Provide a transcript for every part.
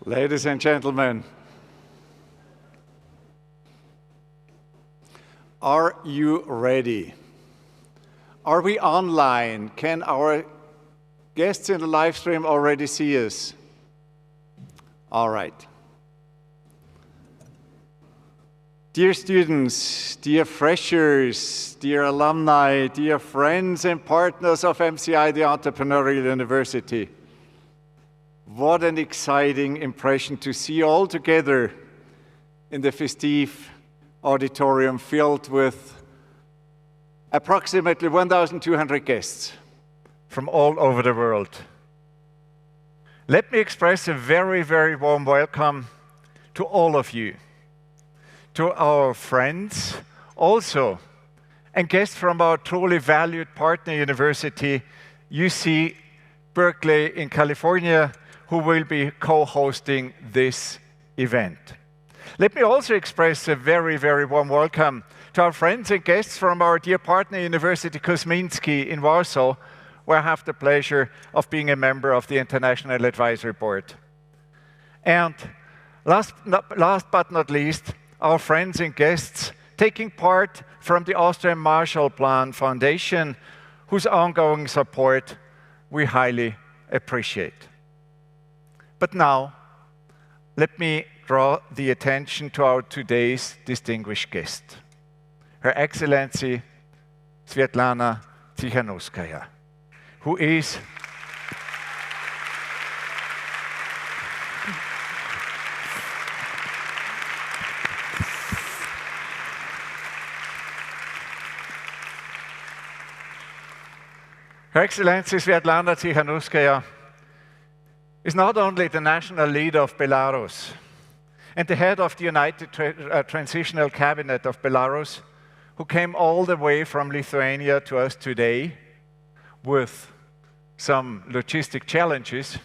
Ladies and gentlemen, are you ready? Are we online? Can our guests in the live stream already see us? All right. Dear students, dear freshers, dear alumni, dear friends and partners of MCI, the Entrepreneurial University, what an exciting impression to see you all together in the festive auditorium filled with approximately 1,200 guests from all over the world. Let me express a very, very warm welcome to all of you, to our friends also, and guests from our truly valued partner university, UC Berkeley in California, who will be co-hosting this event. Let me also express a very, very warm welcome to our friends and guests from our dear partner university, Kosminski in Warsaw, where I have the pleasure of being a member of the International Advisory Board. And last but not least, our friends and guests taking part from the Austrian Marshall Plan Foundation, whose ongoing support we highly appreciate. But now, let me draw the attention to our today's distinguished guest, Her Excellency Sviatlana Tsikhanouskaya, who is Her Excellency Sviatlana Tsikhanouskaya is not only the national leader of Belarus and the head of the United Transitional Cabinet of Belarus, who came all the way from Lithuania to us today with some logistic challenges,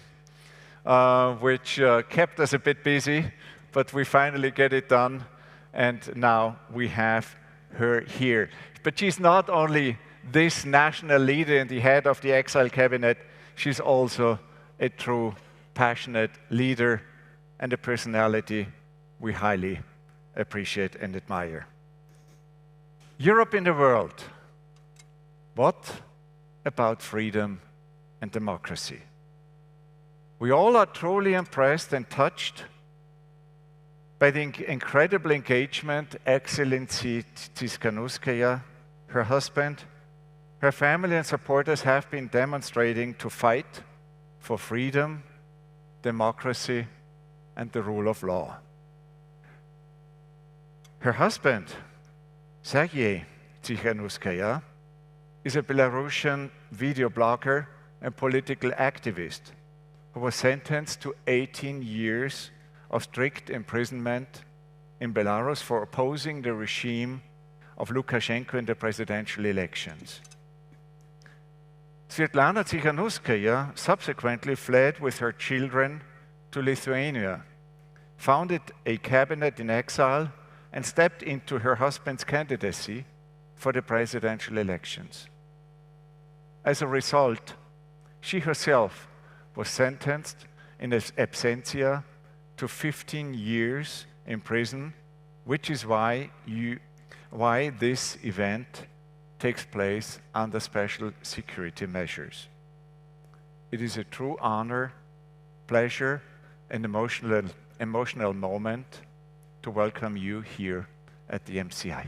which kept us a bit busy, but we finally get it done, and now we have her here. But she's not only this national leader and the head of the Exile Cabinet, she's also a true passionate leader and a personality we highly appreciate and admire. Europe in the world. What about freedom and democracy? We all are truly impressed and touched by the incredible engagement Excellency Tsikhanouskaya, her husband, her family and supporters have been demonstrating to fight for freedom, democracy, and the rule of law. Her husband, Sergei Tsikhanouskaya, is a Belarusian video blogger and political activist who was sentenced to 18 years of strict imprisonment in Belarus for opposing the regime of Lukashenko in the presidential elections. Sviatlana Tsikhanouskaya subsequently fled with her children to Lithuania, founded a cabinet in exile, and stepped into her husband's candidacy for the presidential elections. As a result, she herself was sentenced in absentia to 15 years in prison, which is why this event takes place under special security measures. It is a true honor, pleasure, and emotional moment to welcome you here at the MCI.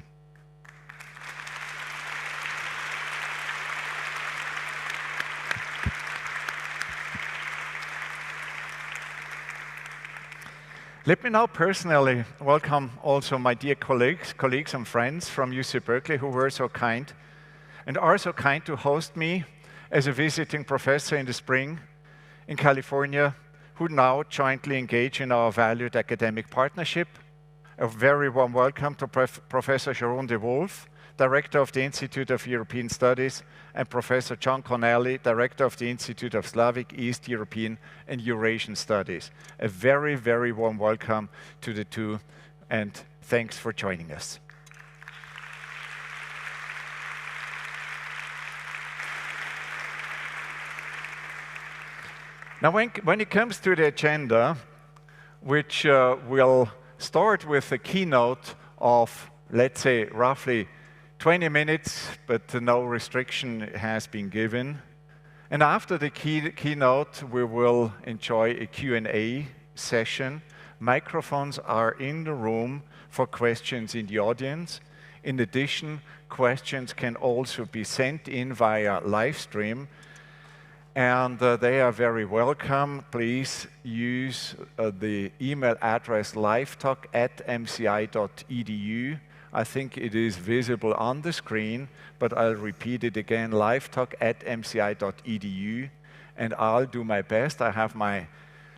Let me now personally welcome also my dear colleagues and friends from UC Berkeley who were so kind and are so kind to host me as a visiting professor in the spring in California, who now jointly engage in our valued academic partnership. A very warm welcome to Professor Jeroen de Wolf, Director of the Institute of European Studies, and Professor John Connelly, Director of the Institute of Slavic, East European, and Eurasian Studies. A very, very warm welcome to the two, and thanks for joining us. Now, when it comes to the agenda, which will start with a keynote of, let's say, roughly 20 minutes, but no restriction has been given. And after the keynote, we will enjoy a Q&A session. Microphones are in the room for questions in the audience. In addition, questions can also be sent in via live stream, and they are very welcome. Please use the email address livetalk@mci.edu. I think it is visible on the screen, but I'll repeat it again, livetalk@mci.edu, and I'll do my best. I have my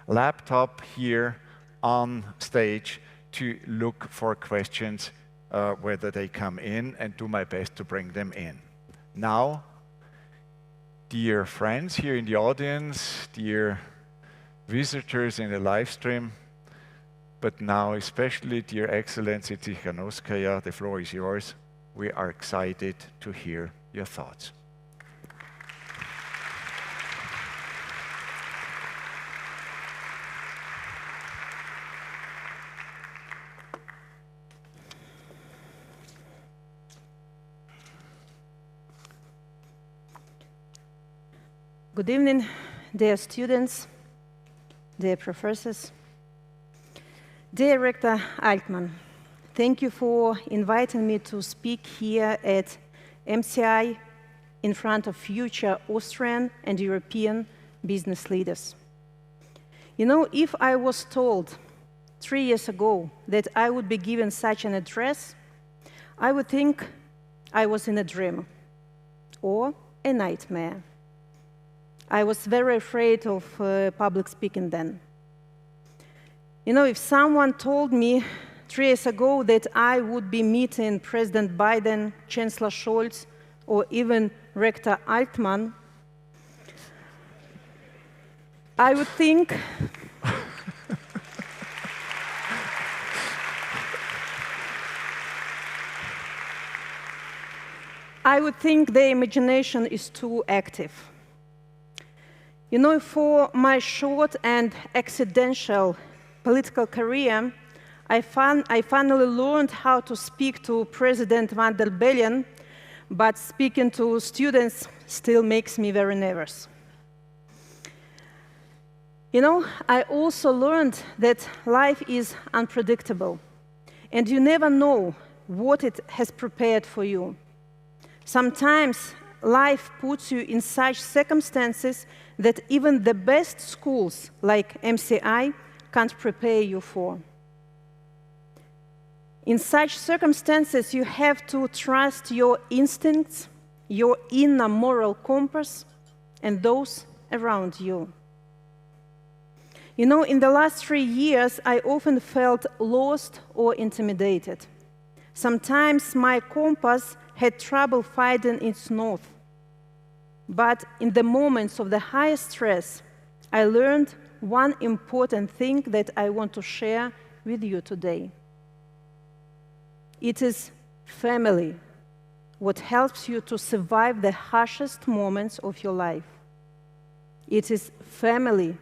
laptop here on stage to look for questions, whether they come in, and do my best to bring them in. Now, dear friends here in the audience, dear visitors in the live stream, but now especially dear Excellency Tsikhanouskaya, the floor is yours. We are excited to hear your thoughts. Good evening, dear students, dear professors. Dear Rector Altman, thank you for inviting me to speak here at MCI in front of future Austrian and European business leaders. You know, if I was told 3 years ago that I would be given such an address, I would think I was in a dream or a nightmare. I was very afraid of public speaking then. You know, if someone told me 3 years ago that I would be meeting President Biden, Chancellor Scholz, or even Rector Altman, I would think their imagination is too active. You know, for my short and accidental political career, I finally learned how to speak to President van der Bellen, but speaking to students still makes me very nervous. You know, I also learned that life is unpredictable, and you never know what it has prepared for you. Sometimes life puts you in such circumstances that even the best schools, like MCI, can't prepare you for. In such circumstances, you have to trust your instincts, your inner moral compass, and those around you. You know, in the last 3 years, I often felt lost or intimidated. Sometimes my compass had trouble finding its north. But in the moments of the highest stress, I learned one important thing that I want to share with you today. It is family what helps you to survive the harshest moments of your life. It is family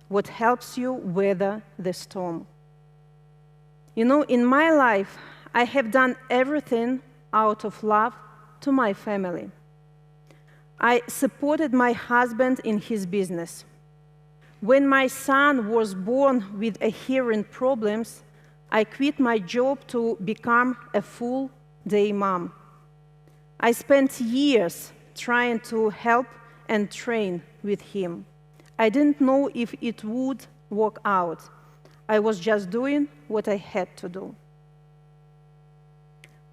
what helps you weather the storm. You know, in my life, I have done everything out of love to my family. I supported my husband in his business. When my son was born with hearing problems, I quit my job to become a full-day mom. I spent years trying to help and train with him. I didn't know if it would work out. I was just doing what I had to do.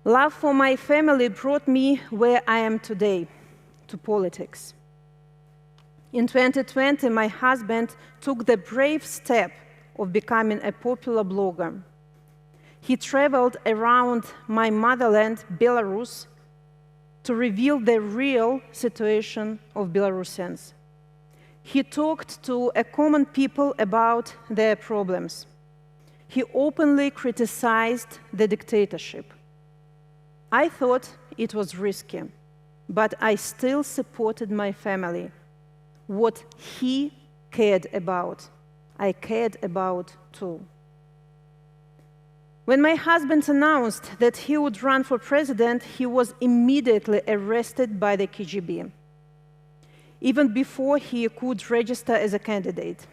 Love for my family brought me where I am today, to politics. In 2020, my husband took the brave step of becoming a popular blogger. He traveled around my motherland, Belarus, to reveal the real situation of Belarusians. He talked to common people about their problems. He openly criticized the dictatorship. I thought it was risky, but I still supported my family, what he cared about. I cared about too. When my husband announced that he would run for president, he was immediately arrested by the KGB, even before he could register as a candidate.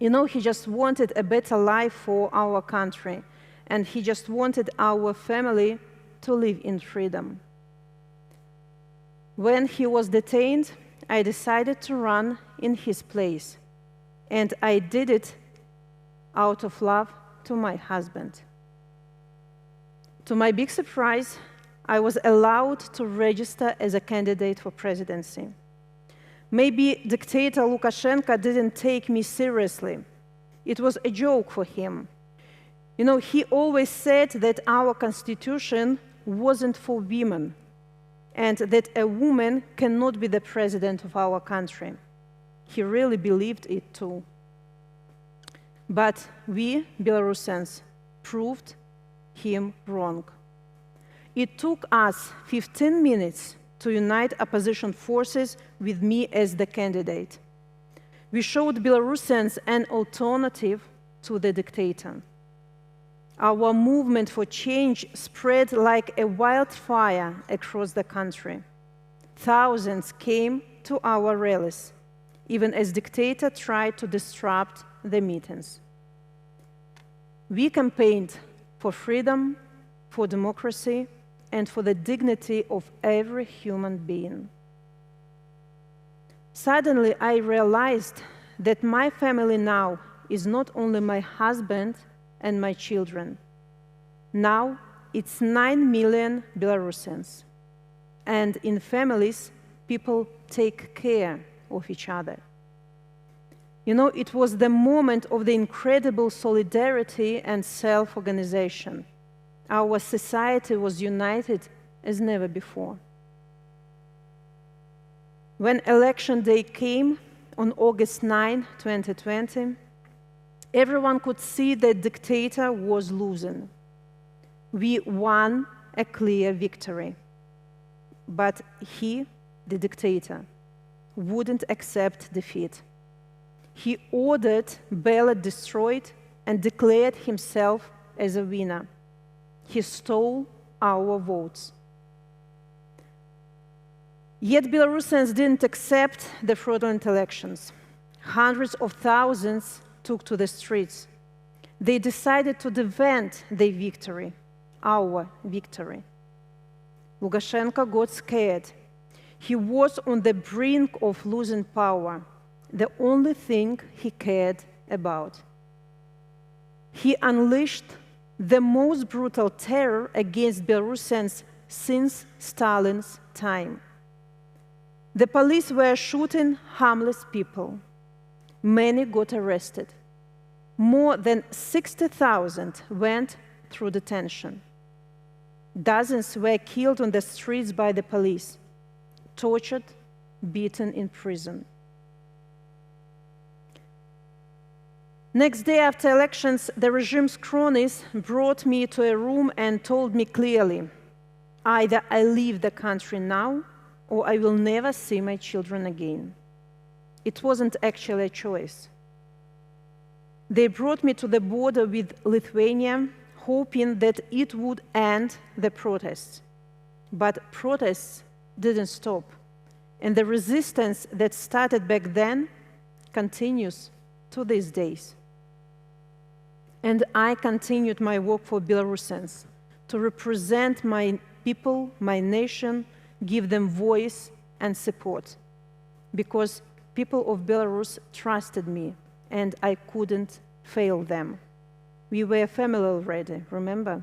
You know, he just wanted a better life for our country, and he just wanted our family to live in freedom. When he was detained, I decided to run in his place, and I did it out of love to my husband. To my big surprise, I was allowed to register as a candidate for presidency. Maybe dictator Lukashenko didn't take me seriously. It was a joke for him. You know, he always said that our constitution wasn't for women, and that a woman cannot be the president of our country. He really believed it too. But we, Belarusians, proved him wrong. It took us 15 minutes to unite opposition forces with me as the candidate. We showed Belarusians an alternative to the dictator. Our movement for change spread like a wildfire across the country. Thousands came to our rallies, even as dictator tried to disrupt the meetings. We campaigned for freedom, for democracy, and for the dignity of every human being. Suddenly, I realized that my family now is not only my husband and my children. Now, it's 9 million Belarusians. And in families, people take care of each other. You know, it was the moment of the incredible solidarity and self-organization. Our society was united as never before. When election day came on August 9, 2020, everyone could see that the dictator was losing. We won a clear victory. But he, the dictator, wouldn't accept defeat. He ordered ballot destroyed and declared himself as a winner. He stole our votes. Yet Belarusians didn't accept the fraudulent elections. Hundreds of thousands took to the streets. They decided to defend their victory, our victory. Lukashenko got scared. He was on the brink of losing power, the only thing he cared about. He unleashed the most brutal terror against Belarusians since Stalin's time. The police were shooting harmless people. Many got arrested. More than 60,000 went through detention. Dozens were killed on the streets by the police, tortured, beaten in prison. Next day after elections, the regime's cronies brought me to a room and told me clearly, either I leave the country now or I will never see my children again. It wasn't actually a choice. They brought me to the border with Lithuania, hoping that it would end the protests. But protests didn't stop, and the resistance that started back then continues to these days. And I continued my work for Belarusians, to represent my people, my nation, give them voice and support, because people of Belarus trusted me, and I couldn't fail them. We were a family already, remember?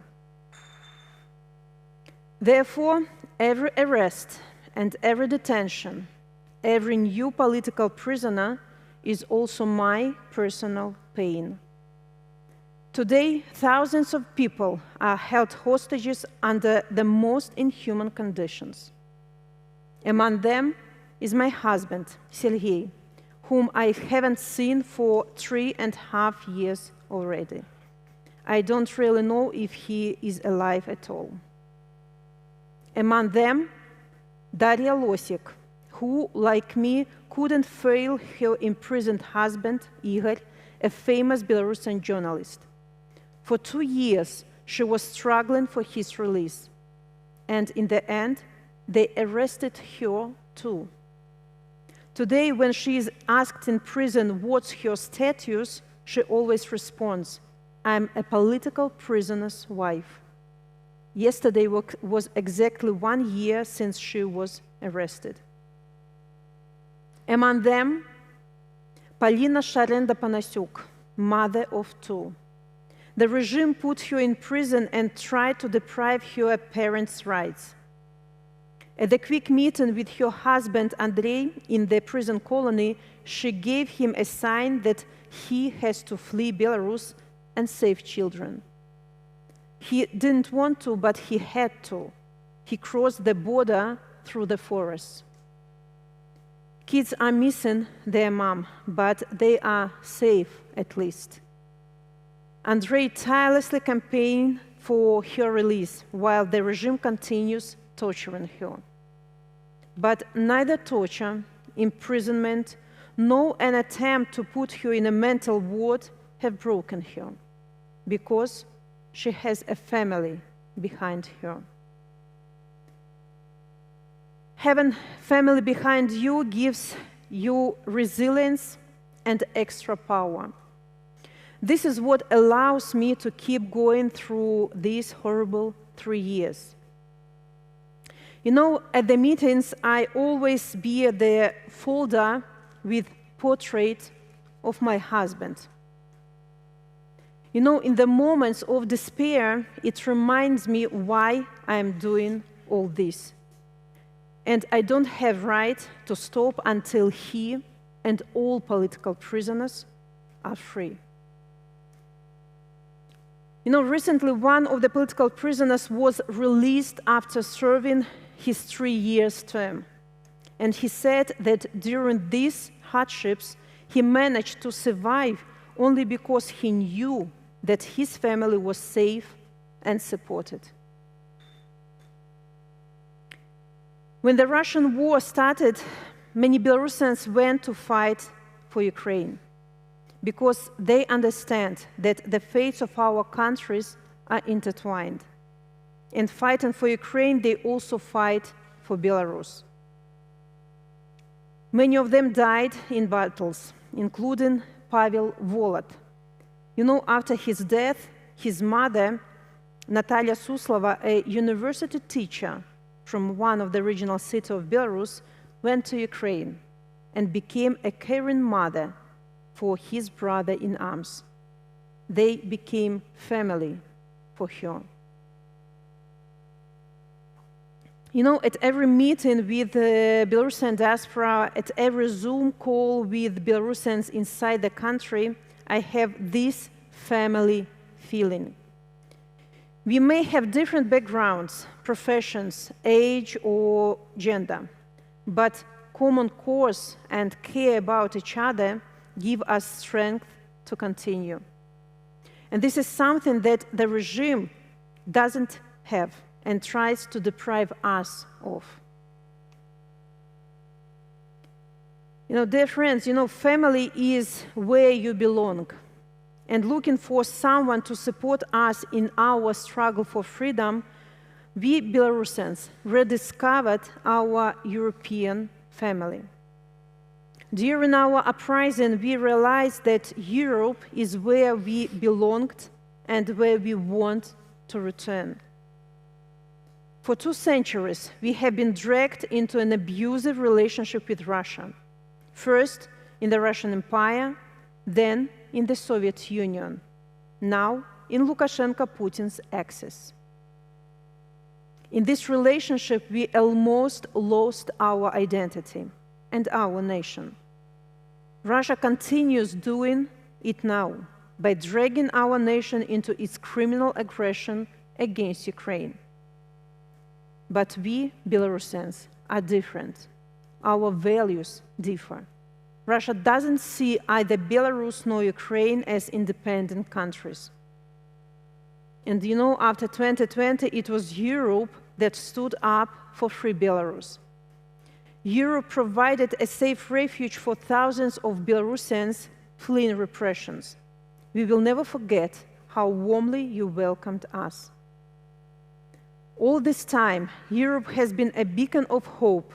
Therefore, every arrest and every detention, every new political prisoner is also my personal pain. Today, thousands of people are held hostages under the most inhuman conditions. Among them is my husband, Sergei, whom I haven't seen for 3.5 years already. I don't really know if he is alive at all. Among them, Daria Losik, who, like me, couldn't fail her imprisoned husband, Igor, a famous Belarusian journalist. For 2 years, she was struggling for his release. And in the end, they arrested her too. Today, when she is asked in prison what's her status, she always responds, "I'm a political prisoner's wife." Yesterday was exactly 1 year since she was arrested. Among them, Polina Sharenda-Panasiuk, mother of 2. The regime put her in prison and tried to deprive her parents' rights. At the quick meeting with her husband Andrei in the prison colony, she gave him a sign that he has to flee Belarus and save children. He didn't want to, but he had to. He crossed the border through the forest. Kids are missing their mom, but they are safe at least. Andrei tirelessly campaigned for her release while the regime continues torturing her. But neither torture, imprisonment, nor an attempt to put her in a mental ward have broken her, because she has a family behind her. Having family behind you gives you resilience and extra power. This is what allows me to keep going through these horrible 3 years. You know, at the meetings, I always bear the folder with portrait of my husband. You know, in the moments of despair, it reminds me why I am doing all this. And I don't have right to stop until he and all political prisoners are free. You know, recently one of the political prisoners was released after serving his 3 years term. And he said that during these hardships, he managed to survive only because he knew that his family was safe and supported. When the Russian war started, many Belarusians went to fight for Ukraine because they understand that the fates of our countries are intertwined. In fighting for Ukraine, they also fight for Belarus. Many of them died in battles, including Pavel Volod. You know, after his death, his mother, Natalia Suslova, a university teacher from one of the regional cities of Belarus, went to Ukraine and became a caring mother for his brother in arms. They became family for her. You know, at every meeting with the Belarusian diaspora, at every Zoom call with Belarusians inside the country, I have this family feeling. We may have different backgrounds, professions, age, or gender, but common cause and care about each other give us strength to continue. And this is something that the regime doesn't have and tries to deprive us of. You know, dear friends, you know, family is where you belong. And looking for someone to support us in our struggle for freedom, we Belarusians rediscovered our European family. During our uprising, we realized that Europe is where we belonged and where we want to return. For 2 centuries, we have been dragged into an abusive relationship with Russia. First in the Russian Empire, then in the Soviet Union, now in Lukashenko Putin's axis. In this relationship, we almost lost our identity and our nation. Russia continues doing it now by dragging our nation into its criminal aggression against Ukraine. But we, Belarusians, are different. Our values differ. Russia doesn't see either Belarus nor Ukraine as independent countries. And you know, after 2020, it was Europe that stood up for free Belarus. Europe provided a safe refuge for thousands of Belarusians fleeing repressions. We will never forget how warmly you welcomed us. All this time, Europe has been a beacon of hope,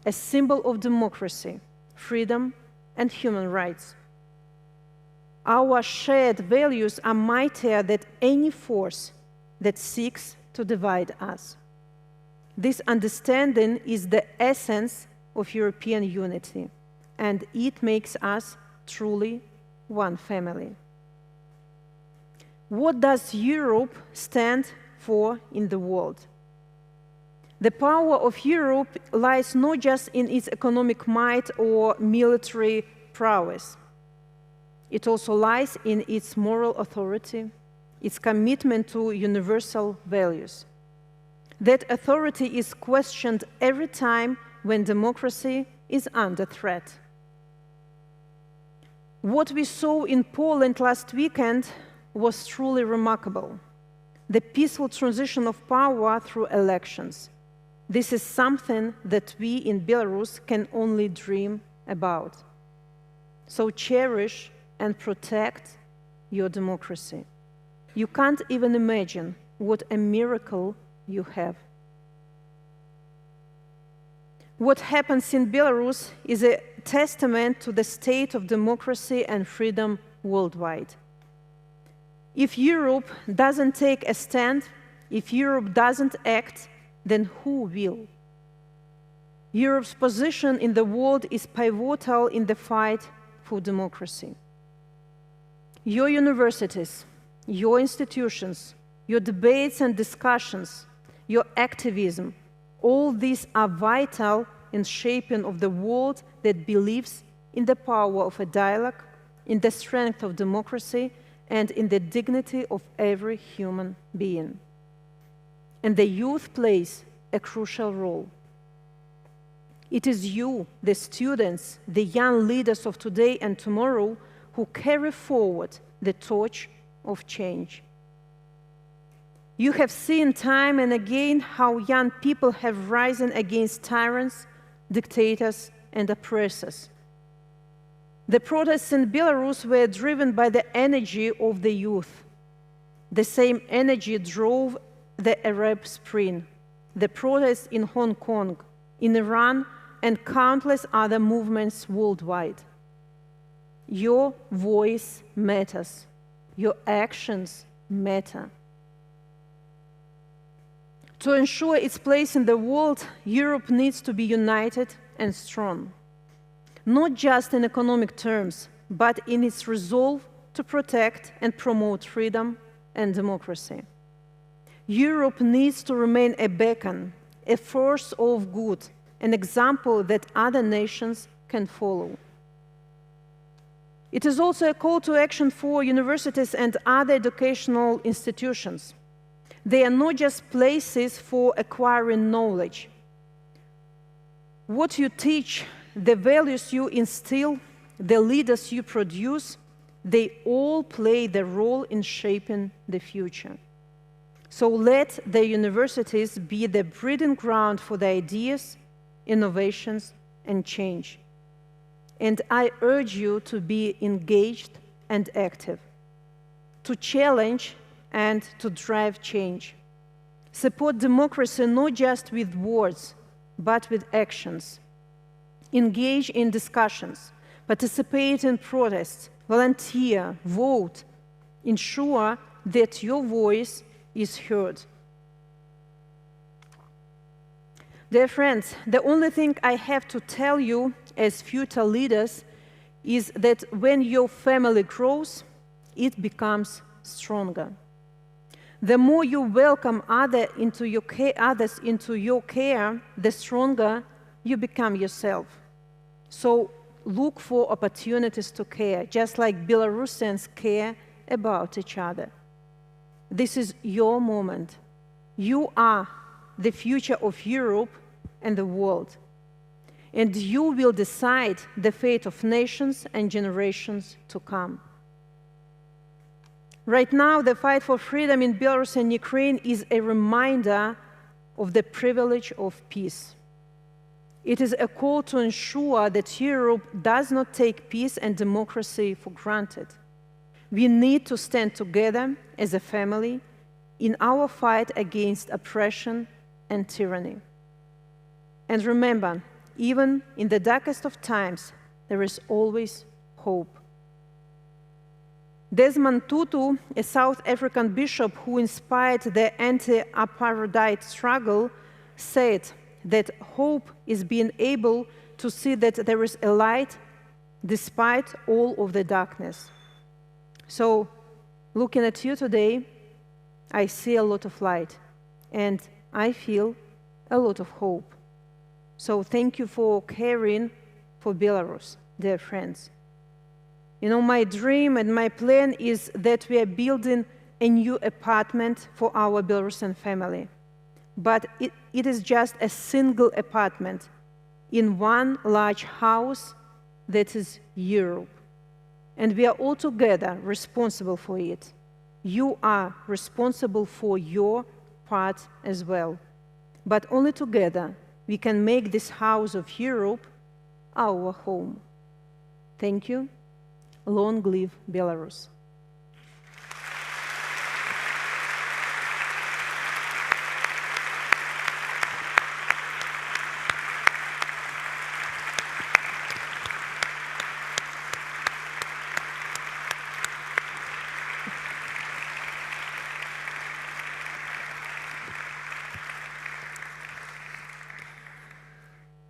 a symbol of democracy, freedom, and human rights. Our shared values are mightier than any force that seeks to divide us. This understanding is the essence of European unity, and it makes us truly one family. What does Europe stand for in the world? The power of Europe lies not just in its economic might or military prowess. It also lies in its moral authority, its commitment to universal values. That authority is questioned every time when democracy is under threat. What we saw in Poland last weekend was truly remarkable. The peaceful transition of power through elections. This is something that we in Belarus can only dream about. So cherish and protect your democracy. You can't even imagine what a miracle you have. What happens in Belarus is a testament to the state of democracy and freedom worldwide. If Europe doesn't take a stand, if Europe doesn't act, then who will? Europe's position in the world is pivotal in the fight for democracy. Your universities, your institutions, your debates and discussions, your activism, all these are vital in shaping of the world that believes in the power of a dialogue, in the strength of democracy, and in the dignity of every human being. And the youth plays a crucial role. It is you, the students, the young leaders of today and tomorrow, who carry forward the torch of change. You have seen time and again how young people have risen against tyrants, dictators, and oppressors. The protests in Belarus were driven by the energy of the youth. The same energy drove the Arab Spring, the protests in Hong Kong, in Iran, and countless other movements worldwide. Your voice matters. Your actions matter. To ensure its place in the world, Europe needs to be united and strong, not just in economic terms, but in its resolve to protect and promote freedom and democracy. Europe needs to remain a beacon, a force of good, an example that other nations can follow. It is also a call to action for universities and other educational institutions. They are not just places for acquiring knowledge. What you teach, the values you instill, the leaders you produce, they all play their role in shaping the future. So let the universities be the breeding ground for the ideas, innovations, and change. And I urge you to be engaged and active, to challenge and to drive change. Support democracy not just with words, but with actions. Engage in discussions, participate in protests, volunteer, vote. Ensure that your voice is heard. Dear friends, the only thing I have to tell you as future leaders is that when your family grows, it becomes stronger. The more you welcome others into your care, the stronger you become yourself. So look for opportunities to care, just like Belarusians care about each other. This is your moment. You are the future of Europe and the world. And you will decide the fate of nations and generations to come. Right now, the fight for freedom in Belarus and Ukraine is a reminder of the privilege of peace. It is a call to ensure that Europe does not take peace and democracy for granted. We need to stand together as a family in our fight against oppression and tyranny. And remember, even in the darkest of times, there is always hope. Desmond Tutu, a South African bishop who inspired the anti-apartheid struggle, said that hope is being able to see that there is a light despite all of the darkness. So, looking at you today, I see a lot of light, and I feel a lot of hope. So thank you for caring for Belarus, dear friends. You know, my dream and my plan is that we are building a new apartment for our Belarusian family. But it is just a single apartment in one large house that is Europe. And we are all together responsible for it. You are responsible for your part as well. But only together we can make this house of Europe our home. Thank you. Long live Belarus.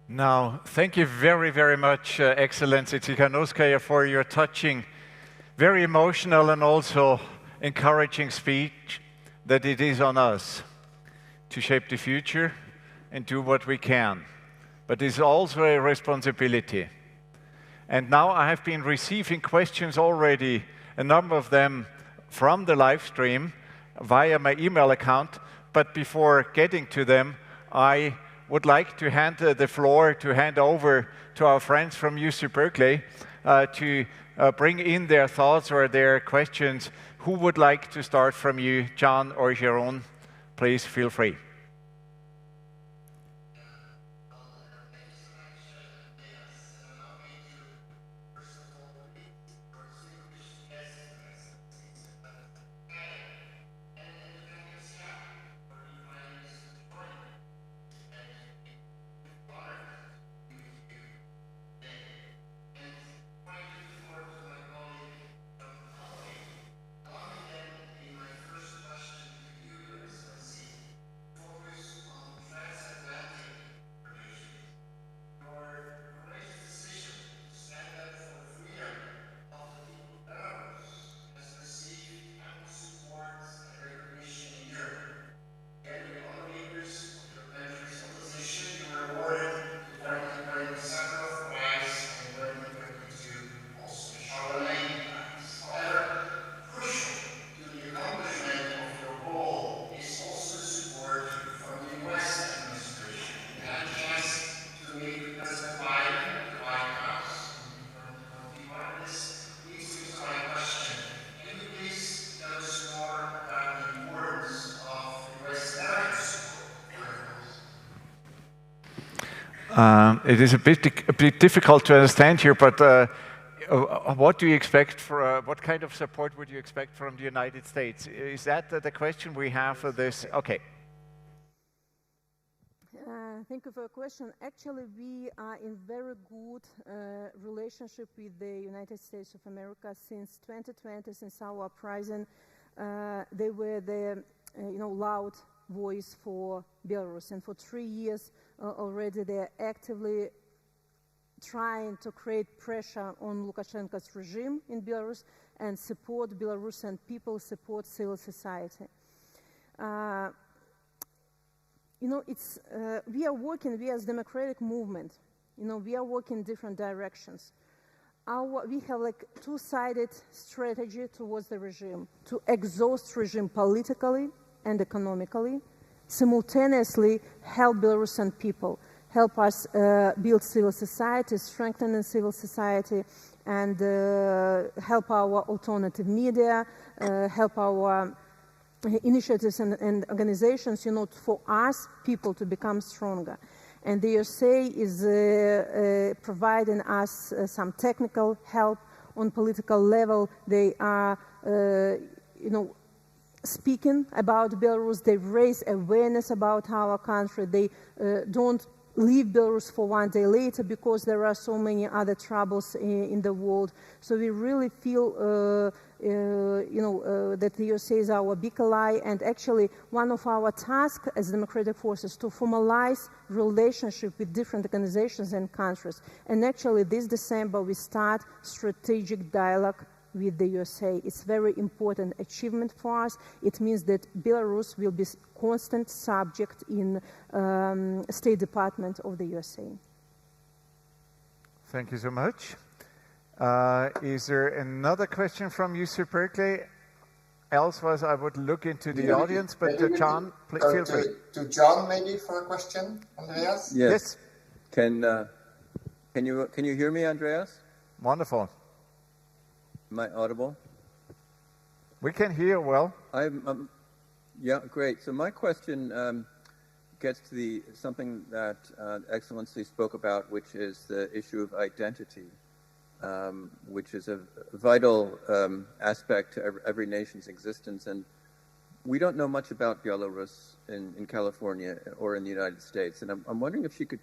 Now, thank you very, very much, Excellency Tsikhanouskaya, for your touching, very emotional and also encouraging speech that it is on us to shape the future and do what we can. But it's also a responsibility. And now I have been receiving questions already, a number of them from the live stream via my email account. But before getting to them, I would like to hand over to our friends from UC Berkeley to bring in their thoughts or their questions. Who would like to start from you, John or Jeroen? Please feel free. It is a bit difficult to understand here, but what do you expect for what kind of support would you expect from the United States? Is that the question we have for this? Okay. Thank you for your question. Actually, we are in very good relationship with the United States of America since 2020, since our uprising. They were the loud voice for Belarus, and for 3 years already they're actively trying to create pressure on Lukashenko's regime in Belarus and support Belarusian people, support civil society. We are working, we as Democratic Movement, we are working in different directions. We have like two-sided strategy towards the regime, to exhaust regime politically and economically, simultaneously help Belarusian people, help us build civil society, strengthen civil society, and help our alternative media, help our initiatives and organizations, for us, people to become stronger. And the USA is providing us some technical help. On political level, they are, speaking about Belarus. They raise awareness about our country. They don't leave Belarus for one day later because there are so many other troubles in the world. So we really feel, that the USA is our big ally, and actually one of our tasks as democratic forces to formalize relationship with different organizations and countries. And actually this December we start strategic dialogue with the USA. It's very important achievement for us. It means that Belarus will be constant subject in State Department of the USA. Thank you so much. Is there another question from UC Berkeley? Elsewise, I would look into the audience, but John, please feel free. To John, maybe for a question, Andreas? Yes. Can you hear me, Andreas? Wonderful. Am I audible? We can hear well. Yeah, great. So my question gets to something that Excellency spoke about, which is the issue of identity, which is a vital aspect to every nation's existence. And we don't know much about Belarus in California or in the United States. And I'm wondering if she could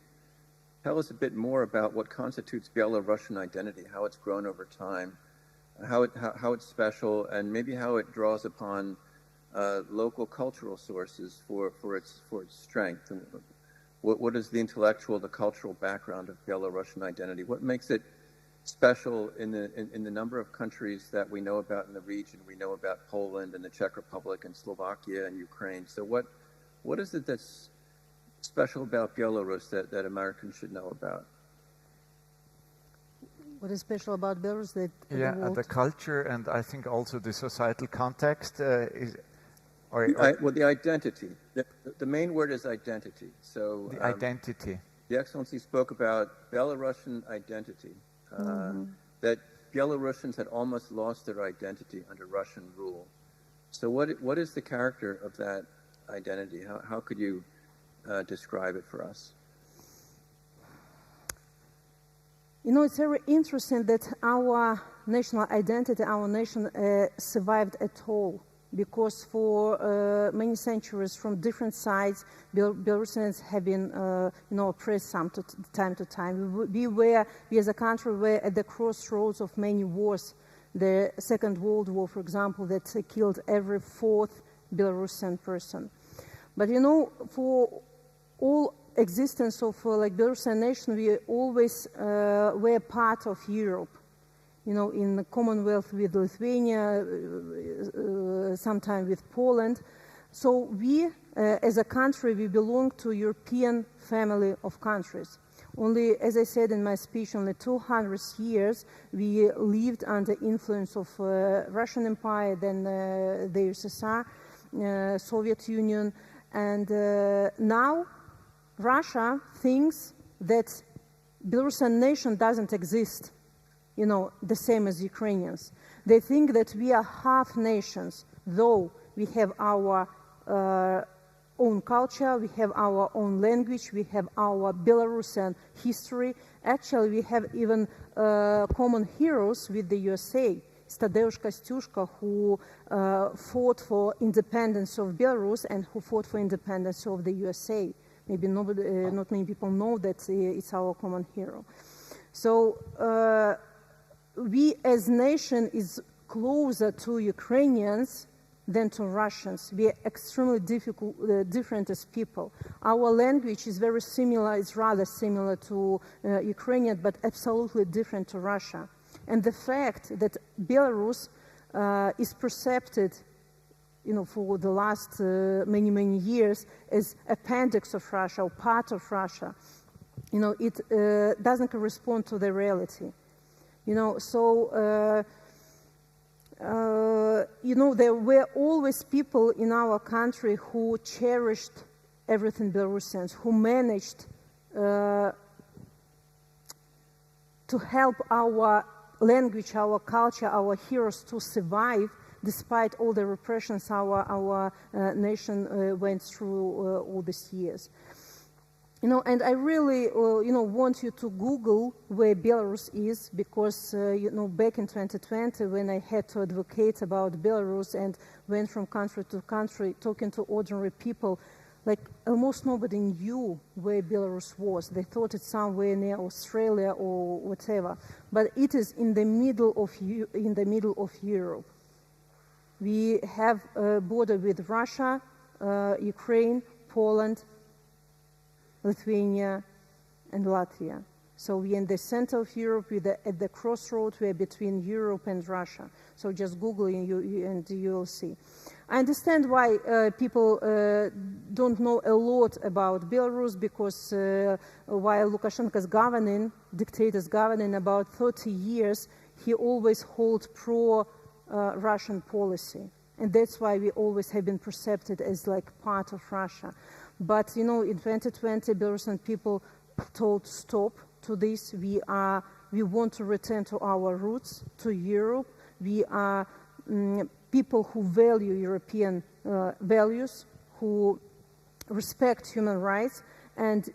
tell us a bit more about what constitutes Belarusian identity, how it's grown over time, how it's special, and maybe how it draws upon local cultural sources for its strength. And what is the intellectual, the cultural background of Belarusian identity? What makes it special in the number of countries that we know about in the region? We know about Poland and the Czech Republic and Slovakia and Ukraine. So what is it that's special about Belarus that Americans should know about? What is special about Belarus? The culture, and I think also the societal context is... Well, the identity. The main word is identity. So the identity. The Excellency spoke about Belarusian identity, that Belarusians had almost lost their identity under Russian rule. So what is the character of that identity? How could you describe it for us? It's very interesting that our national identity, our nation survived at all, because for many centuries from different sides, Belarusians have been oppressed time to time. We as a country were at the crossroads of many wars. The Second World War, for example, that killed every fourth Belarusian person. But for all existence of Belarusian nation, we always were part of Europe. In the Commonwealth with Lithuania, sometime with Poland. So we, as a country, we belong to European family of countries. Only, as I said in my speech, only 200 years we lived under influence of Russian Empire, then the USSR, Soviet Union, and now Russia thinks that Belarusian nation doesn't exist. The same as Ukrainians. They think that we are half nations, though we have our own culture, we have our own language, we have our Belarusian history. Actually, we have even common heroes with the USA. Tadeusz Kostyuszko, who fought for independence of Belarus and who fought for independence of the USA. Maybe not many people know that it's our common hero. So, we as nation is closer to Ukrainians than to Russians. We are extremely different as people. Our language is very similar, it's rather similar to Ukrainian, but absolutely different to Russia. And the fact that Belarus is perceived, for the last many years as appendix of Russia or part of Russia, it doesn't correspond to the reality. There were always people in our country who cherished everything Belarusians, who managed to help our language, our culture, our heroes to survive despite all the repressions our nation went through all these years. And I really, want you to Google where Belarus is, because, back in 2020, when I had to advocate about Belarus and went from country to country talking to ordinary people, like almost nobody knew where Belarus was. They thought it's somewhere near Australia or whatever, but it is in the middle of Europe. We have a border with Russia, Ukraine, Poland, Lithuania, and Latvia. So we're in the center of Europe, at the crossroad, we're between Europe and Russia. So just Google and you'll see. I understand why people don't know a lot about Belarus, because while Lukashenko's dictator's governing about 30 years, he always held pro-Russian policy. And that's why we always have been perceived as like part of Russia. But, in 2020, Belarusian people told stop to this. We want to return to our roots, to Europe. We are people who value European values, who respect human rights, and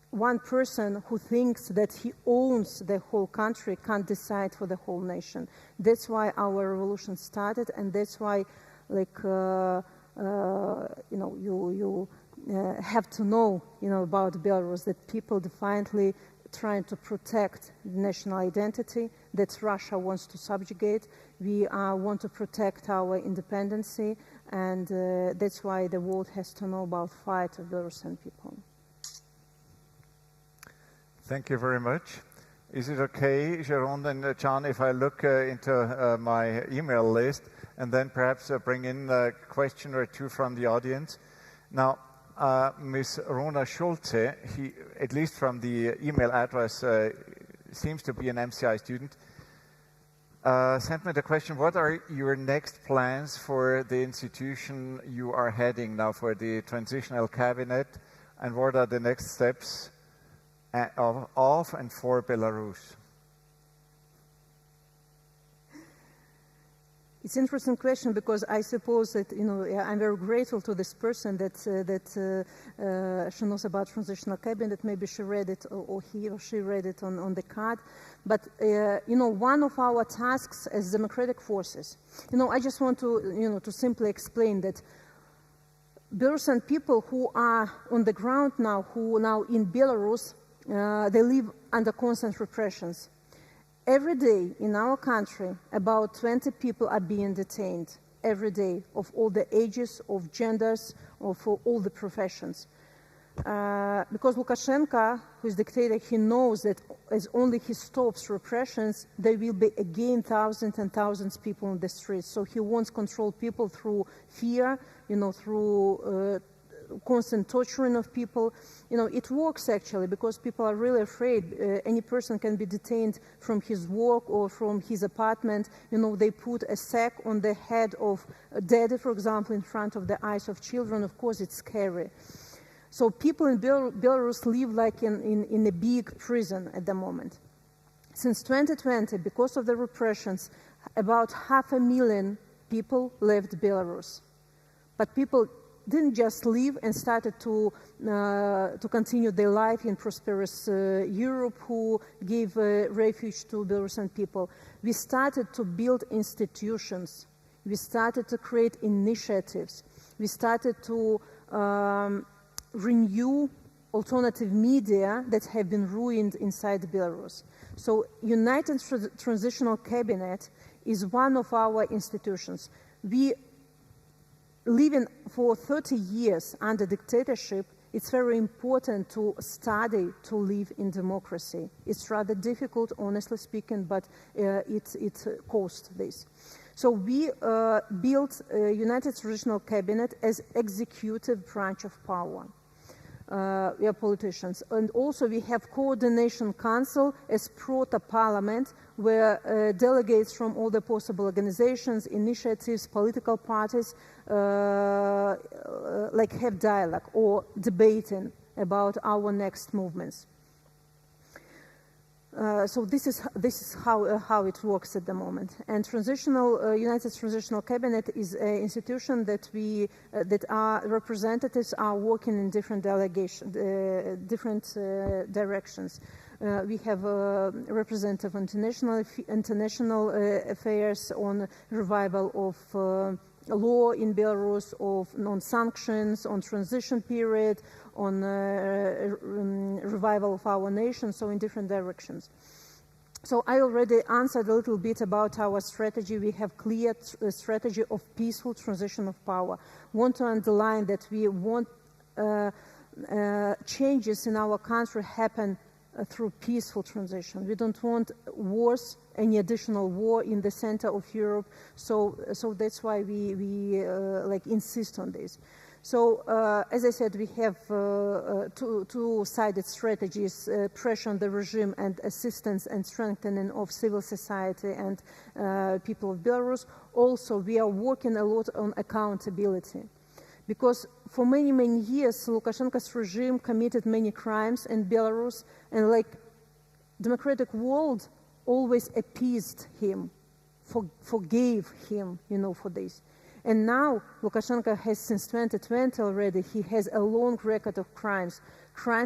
one person who thinks that he owns the whole country can't decide for the whole nation. That's why our revolution started, and that's why, you have to know, about Belarus, that people defiantly trying to protect national identity, that Russia wants to subjugate. We want to protect our independence, and that's why the world has to know about fight of Belarusian people. Thank you very much. Is it okay, Jérôme and John, if I look into my email list and then perhaps bring in a question or two from the audience? Now, Ms. Rona Schulze, at least from the email address, seems to be an MCI student, sent me the question: what are your next plans for the institution you are heading now, for the transitional cabinet, and what are the next steps of and for Belarus? It's an interesting question, because I suppose that, I'm very grateful to this person that she knows about transitional cabinet. Maybe she read it, or he or she read it on the card. But, one of our tasks as democratic forces, I just want to, to simply explain that Belarusian people who are on the ground now, who now in Belarus, they live under constant repressions. Every day in our country, about 20 people are being detained every day, of all the ages, of genders, of all the professions. Because Lukashenko, who is dictator, he knows that as only he stops repressions, there will be again thousands and thousands of people on the streets. So he wants to control people through fear, through constant torturing of people. It works actually, because people are really afraid. Any person can be detained from his work or from his apartment. They put a sack on the head of a daddy, for example, in front of the eyes of children. Of course, it's scary. So people in Belarus live like in a big prison at the moment. Since 2020, because of the repressions, about 500,000 people left Belarus. But people didn't just leave and started to continue their life in prosperous Europe, who gave refuge to Belarusian people. We started to build institutions. We started to create initiatives. We started to renew alternative media that have been ruined inside Belarus. So United Transitional Cabinet is one of our institutions. We living for 30 years under dictatorship, it's very important to study to live in democracy. It's rather difficult, honestly speaking, but it costs this. So we built a United Transitional Cabinet as executive branch of power. We are politicians. And also we have Coordination Council as proto-parliament, where delegates from all the possible organizations, initiatives, political parties, have dialogue or debating about our next movements. So this is how it works at the moment. And United Transitional Cabinet is an institution that that our representatives are working in different directions. We have a representative on international affairs, on revival of law in Belarus, on sanctions, on transition period, on revival of our nation, so in different directions. So I already answered a little bit about our strategy. We have clear strategy of peaceful transition of power. Want to underline that we want changes in our country happen through peaceful transition. We don't want wars, any additional war in the center of Europe. So that's why we insist on this. So as I said, we have two-sided strategies: pressure on the regime and assistance and strengthening of civil society and people of Belarus. Also, we are working a lot on accountability, because for many, many years, Lukashenko's regime committed many crimes in Belarus, and democratic world always appeased him, forgave him, for this. And now Lukashenko has, since 2020 already, he has a long record of crimes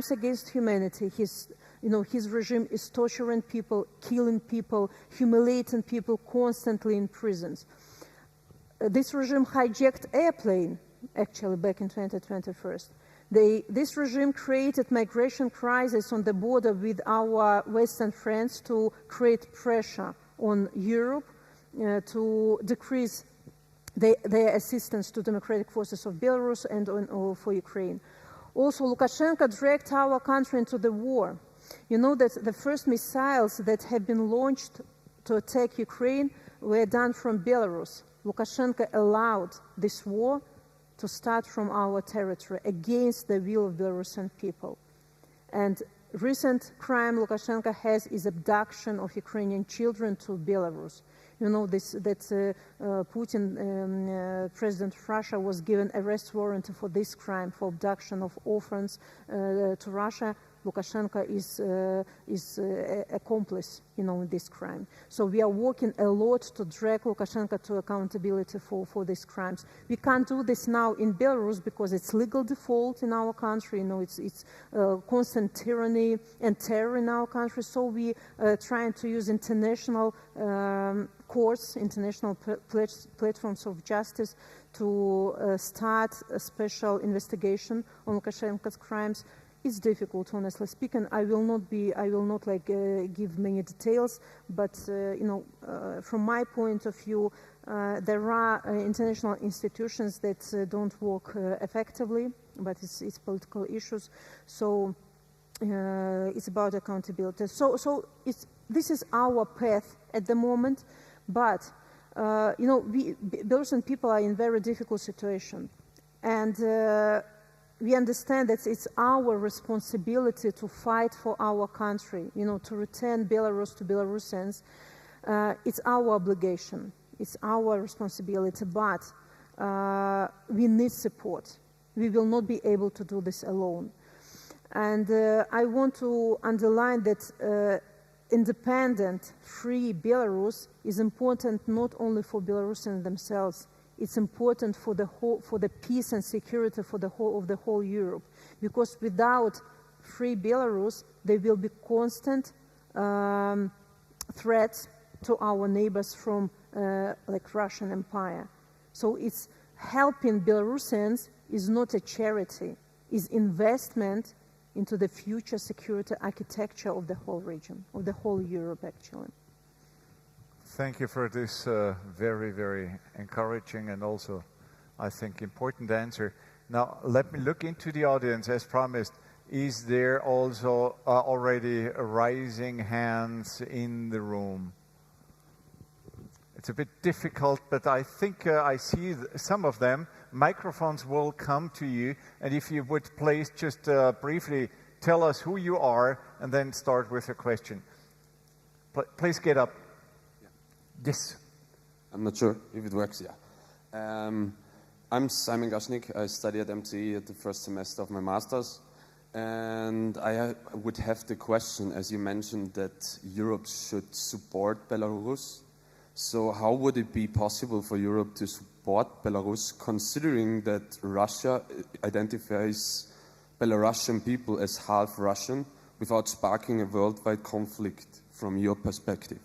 against humanity. His regime is torturing people, killing people, humiliating people constantly in prisons. This regime hijacked airplane, actually, back in 2021. This regime created migration crisis on the border with our Western friends to create pressure on Europe to decrease their assistance to democratic forces of Belarus and for Ukraine. Also, Lukashenko dragged our country into the war. You know that the first missiles that have been launched to attack Ukraine were done from Belarus. Lukashenko allowed this war to start from our territory against the will of Belarusian people. And recent crime Lukashenko has is abduction of Ukrainian children to Belarus. You know that Putin, President of Russia, was given arrest warrant for this crime, for abduction of orphans to Russia. Lukashenko is accomplice, in this crime. So we are working a lot to drag Lukashenko to accountability for these crimes. We can't do this now in Belarus because it's legal default in our country. It's constant tyranny and terror in our country. So we are trying to use international courts, international platforms of justice to start a special investigation on Lukashenko's crimes. It's difficult, honestly speaking. I will not give many details, but from my point of view, there are international institutions that don't work effectively, but it's political issues. So it's about accountability. So this is our path at the moment, but Belarusian people are in very difficult situation, and we understand that it's our responsibility to fight for our country, to return Belarus to Belarusians. It's our obligation, it's our responsibility, but we need support. We will not be able to do this alone. And I want to underline that independent, free Belarus is important not only for Belarusians themselves. It's important for the peace and security for the whole Europe, because without free Belarus, there will be constant threats to our neighbors from Russian Empire. So it's helping Belarusians is not a charity, is investment into the future security architecture of the whole region, of the whole Europe, actually. Thank you for this very, very encouraging and also, I think, important answer. Now, let me look into the audience as promised. Is there also already rising hands in the room? It's a bit difficult, but I think I see some of them. Microphones will come to you, and if you would please just briefly tell us who you are and then start with a question. Please get up. Yes. I'm not sure if it works, yeah. I'm Simon Gashnik. I study at MCI at the first semester of my master's. And I would have the question, as you mentioned, that Europe should support Belarus. So how would it be possible for Europe to support Belarus, considering that Russia identifies Belarusian people as half Russian, without sparking a worldwide conflict from your perspective?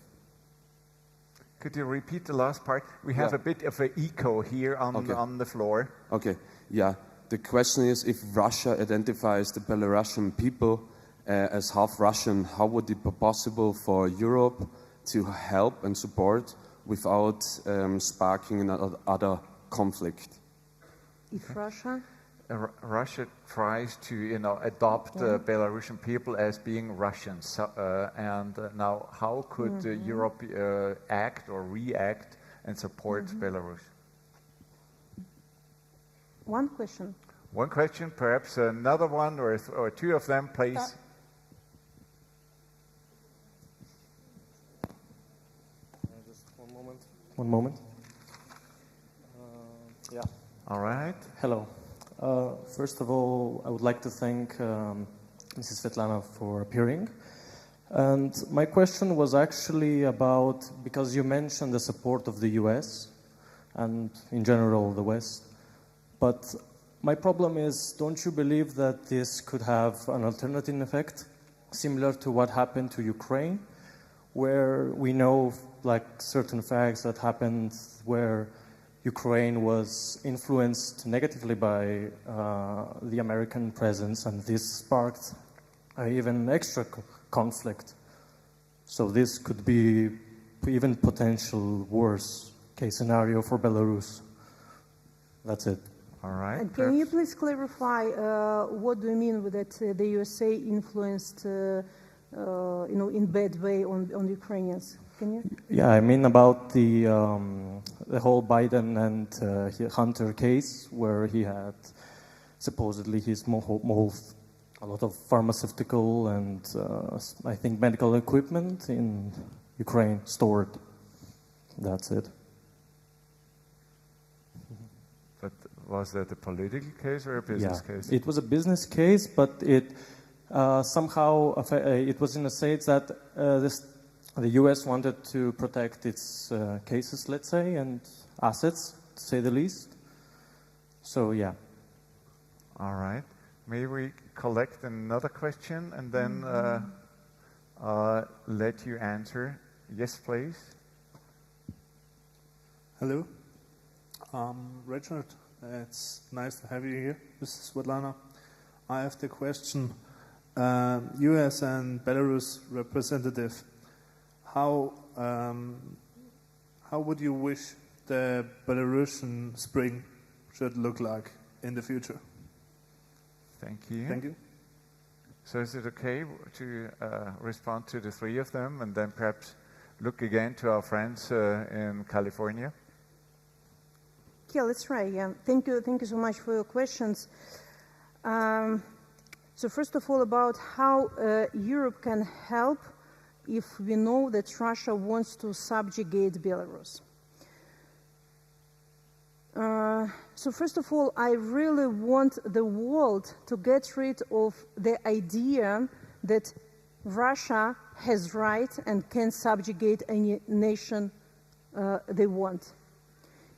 Could you repeat the last part? We have a bit of an echo here on the floor. Okay, yeah. The question is, if Russia identifies the Belarusian people as half Russian, how would it be possible for Europe to help and support without sparking another conflict? If Russia? Russia tries to, adopt Belarusian people as being Russians, and now how could Europe act or react and support Belarus? One question. One question, perhaps another one or two of them, please. Just one moment. Yeah. All right. Hello. First of all, I would like to thank Mrs. Sviatlana for appearing. And my question was actually about, because you mentioned the support of the US and in general the West, but my problem is, don't you believe that this could have an alternative effect, similar to what happened to Ukraine, where we know like certain facts that happened where Ukraine was influenced negatively by the American presence, and this sparked even extra conflict. So this could be even potential worse case scenario for Belarus. That's it. All right. And can you please clarify what do you mean with that the USA influenced, in bad way on Ukrainians? Can you? Yeah, I mean about the whole Biden and Hunter case, where he had supposedly a lot of pharmaceutical and I think medical equipment in Ukraine stored. That's it. But was that a political case or a business case? It was a business case, but it somehow it was in a sense that the U.S. wanted to protect its cases, let's say, and assets, to say the least. So, yeah. All right. May we collect another question and then let you answer? Yes, please. Hello. Richard, it's nice to have you here. This is Sviatlana. I have the question. U.S. and Belarus representative, how would you wish the Belarusian spring should look like in the future? Thank you. Thank you. So is it okay to respond to the three of them and then perhaps look again to our friends in California? Yeah, let's try. Yeah, thank you so much for your questions. So first of all, about how Europe can help if we know that Russia wants to subjugate Belarus. So first of all, I really want the world to get rid of the idea that Russia has right and can subjugate any nation they want.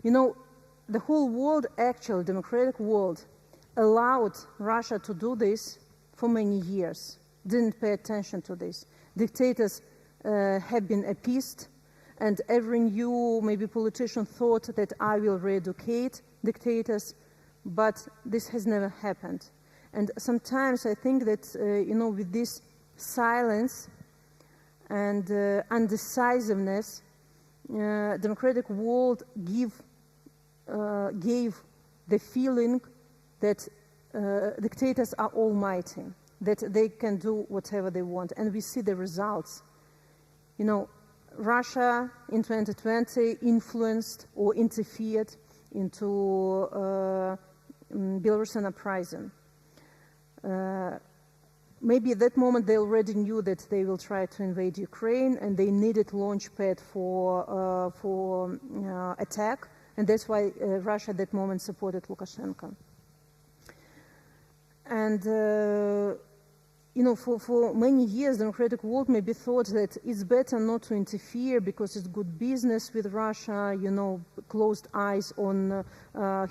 You know, the whole world, actually, democratic world, allowed Russia to do this for many years, didn't pay attention to this. Dictators have been appeased, and every new, maybe politician thought that I will re-educate dictators, but this has never happened. And sometimes I think that, with this silence and undecisiveness, democratic world gave the feeling that dictators are almighty, that they can do whatever they want. And we see the results. You know, Russia in 2020 influenced or interfered into Belarusian uprising. Maybe at that moment they already knew that they will try to invade Ukraine, and they needed launch pad for attack, and that's why Russia at that moment supported Lukashenko. And for many years, the democratic world maybe thought that it's better not to interfere because it's good business with Russia, closed eyes on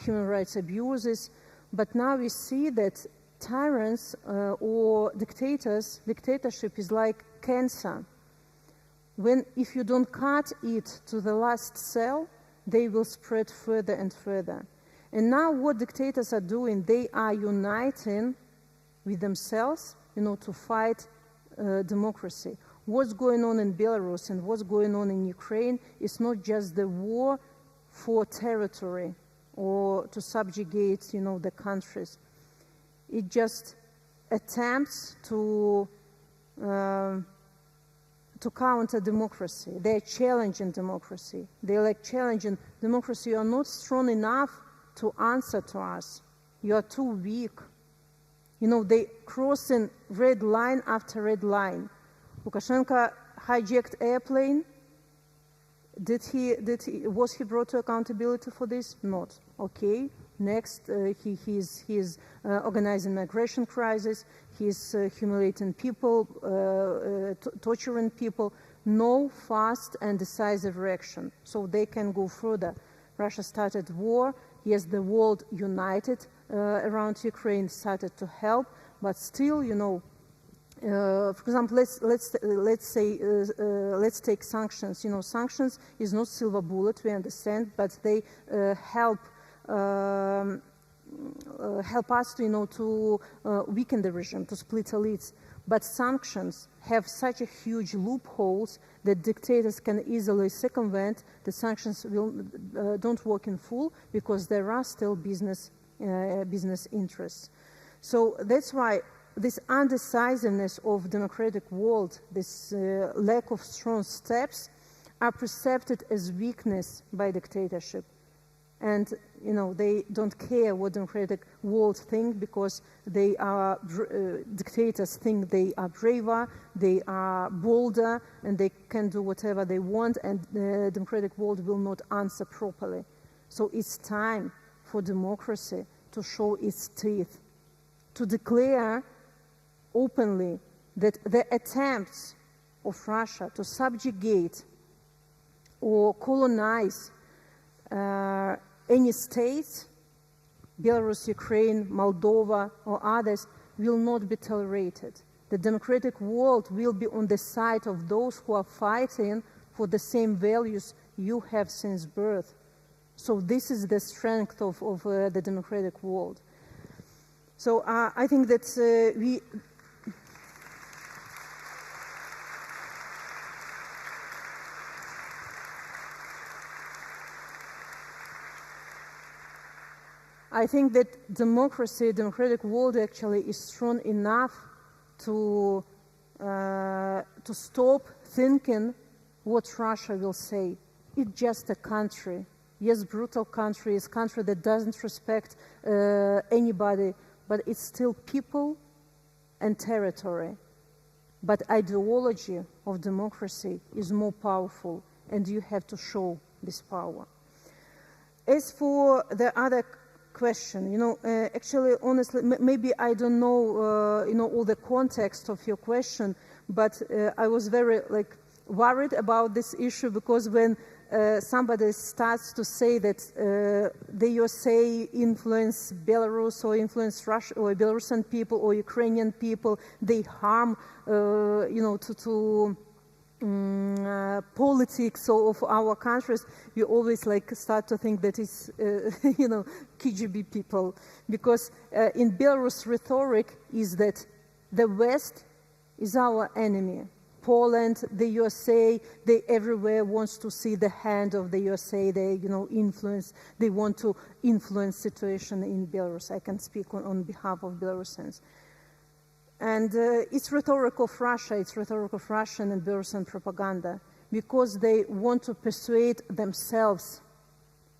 human rights abuses. But now we see that tyrants or dictatorship is like cancer. If you don't cut it to the last cell, they will spread further and further. And now what dictators are doing, they are uniting with themselves, to fight democracy. What's going on in Belarus and what's going on in Ukraine is not just the war for territory or to subjugate, the countries. It just attempts to counter democracy. They're challenging democracy. They're challenging democracy. You are not strong enough to answer to us. You are too weak. They crossing red line after red line. Lukashenko hijacked airplane. Was he brought to accountability for this? Not. Okay. Next, he's organizing migration crisis. He's humiliating people, torturing people. No fast and decisive reaction, so they can go further. Russia started war. Yes, the world united around Ukraine, started to help, but still, for example, let's take sanctions. Sanctions is not silver bullet, we understand, but they help us to weaken the regime, to split elites. But sanctions have such a huge loopholes that dictators can easily circumvent. The sanctions don't work in full because there are still business interests. So that's why this undecisiveness of democratic world, this lack of strong steps, are perceived as weakness by dictatorship. And they don't care what democratic world think because they are dictators think they are braver, they are bolder, and they can do whatever they want, and the democratic world will not answer properly. So it's time for democracy to show its teeth, to declare openly that the attempts of Russia to subjugate or colonize any states, Belarus, Ukraine, Moldova, or others, will not be tolerated. The democratic world will be on the side of those who are fighting for the same values you have since birth. So this is the strength of the democratic world. So I think that I think that democratic world actually is strong enough to stop thinking what Russia will say. It's just a country. Yes, brutal country, it's a country that doesn't respect anybody, but it's still people and territory. But ideology of democracy is more powerful, and you have to show this power. As for the other question, actually, honestly, maybe I don't know, all the context of your question, but I was very, worried about this issue because when somebody starts to say that the USA influence Belarus or influence Russia or Belarusian people or Ukrainian people, they harm, to politics of our countries, we always start to think that it's, KGB people. Because in Belarus rhetoric is that the West is our enemy. Poland, the USA, they everywhere wants to see the hand of the USA. They, influence. They want to influence situation in Belarus. I can speak on behalf of Belarusians. And it's rhetoric of Russia. It's rhetoric of Russian and Belarusian propaganda because they want to persuade themselves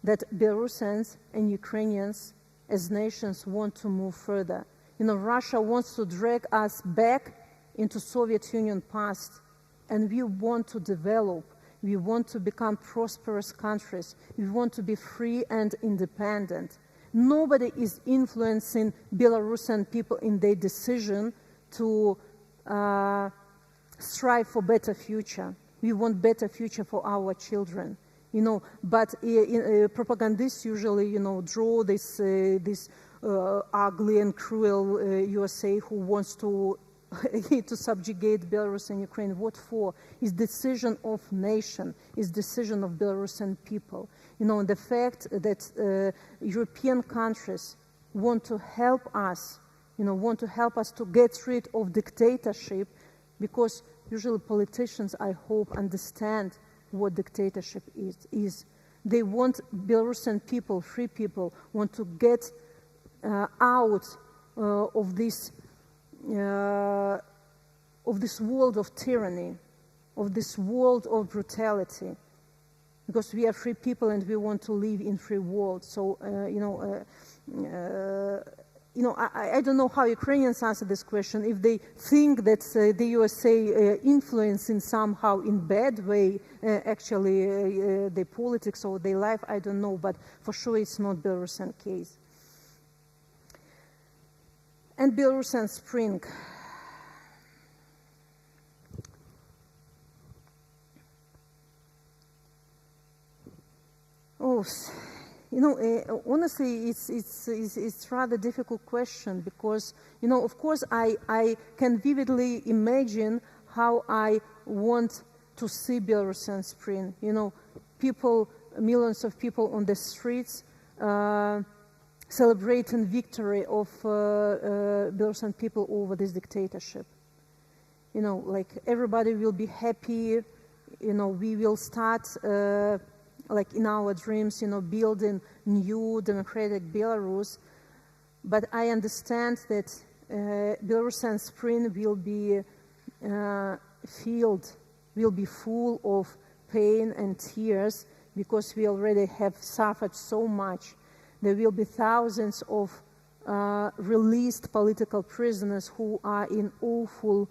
that Belarusians and Ukrainians as nations want to move further. Russia wants to drag us back into Soviet Union past, and we want to develop. We want to become prosperous countries. We want to be free and independent. Nobody is influencing Belarusian people in their decision to strive for better future. We want better future for our children, you know. But propagandists usually, you know, draw this ugly and cruel USA who wants to to subjugate Belarus and Ukraine. What for? Is decision of nation, is decision of Belarusian people. You know, and the fact that European countries want to help us, you know, want to help us to get rid of dictatorship, because usually politicians, I hope, understand what dictatorship is. They want Belarusian people, free people, want to get out of this world of tyranny, of this world of brutality, because we are free people and we want to live in free world. So I don't know how Ukrainians answer this question. If they think that the USA influencing somehow in bad way actually their politics or their life, I don't know, but for sure it's not Belarusian case. And Belarusian Spring. Oh, you know, honestly, it's rather difficult question because, you know, of course, I can vividly imagine how I want to see Belarusian Spring. You know, people, millions of people on the streets celebrating victory of Belarusian people over this dictatorship. You know, like everybody will be happy. You know, we will start. Like in our dreams, you know, building new democratic Belarus. But I understand that Belarusian Spring will be will be full of pain and tears because we already have suffered so much. There will be thousands of released political prisoners who are in awful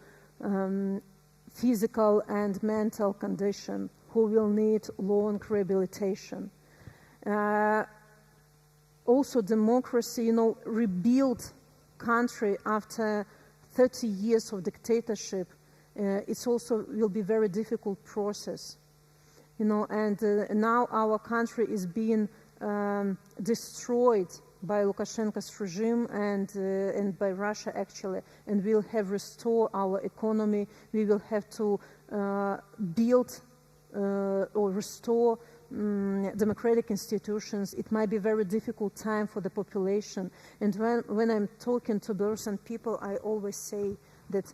physical and mental condition, who will need long rehabilitation. Also democracy, you know, rebuild country after 30 years of dictatorship, it's also will be very difficult process. You know, and now our country is being destroyed by Lukashenko's regime and by Russia actually, and we'll have restore our economy. We will have to build or restore democratic institutions. It might be a very difficult time for the population. And when I'm talking to Belarusian people, I always say that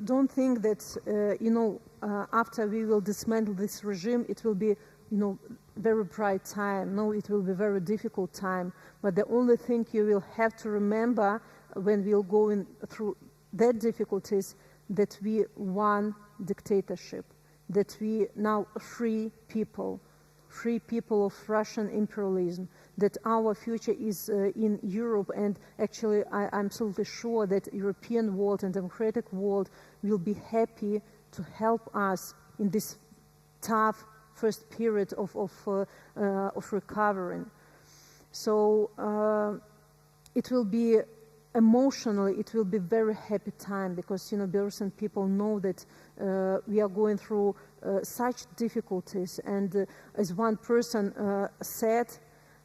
don't think that, after we will dismantle this regime, it will be, very bright time. No, it will be very difficult time. But the only thing you will have to remember when we'll go through that difficulties, that we won dictatorship, that we now free people of Russian imperialism, that our future is in Europe, and actually I'm absolutely sure that European world and democratic world will be happy to help us in this tough first period of recovering. So it will be emotionally, it will be very happy time because Belarusian people know that we are going through such difficulties, and as one person said,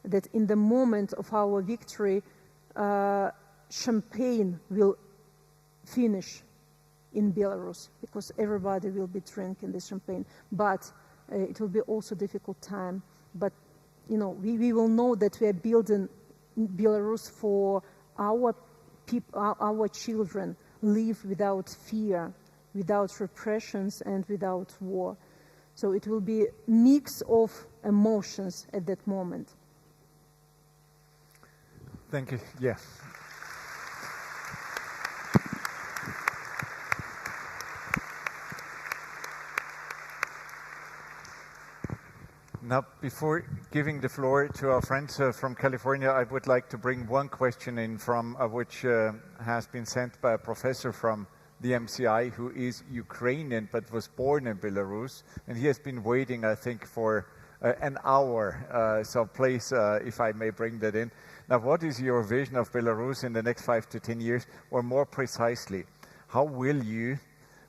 that in the moment of our victory, champagne will finish in Belarus because everybody will be drinking this champagne. But it will be also a difficult time. But we will know that we are building Belarus for our people, our children live without fear, without repressions, and without war. So it will be a mix of emotions at that moment. Thank you. Yeah. Now, before giving the floor to our friends from California, I would like to bring one question in from which has been sent by a professor from the MCI who is Ukrainian but was born in Belarus, and he has been waiting, I think, for an hour. So please, if I may bring that in. Now, what is your vision of Belarus in the next 5 to 10 years? Or more precisely, how will you,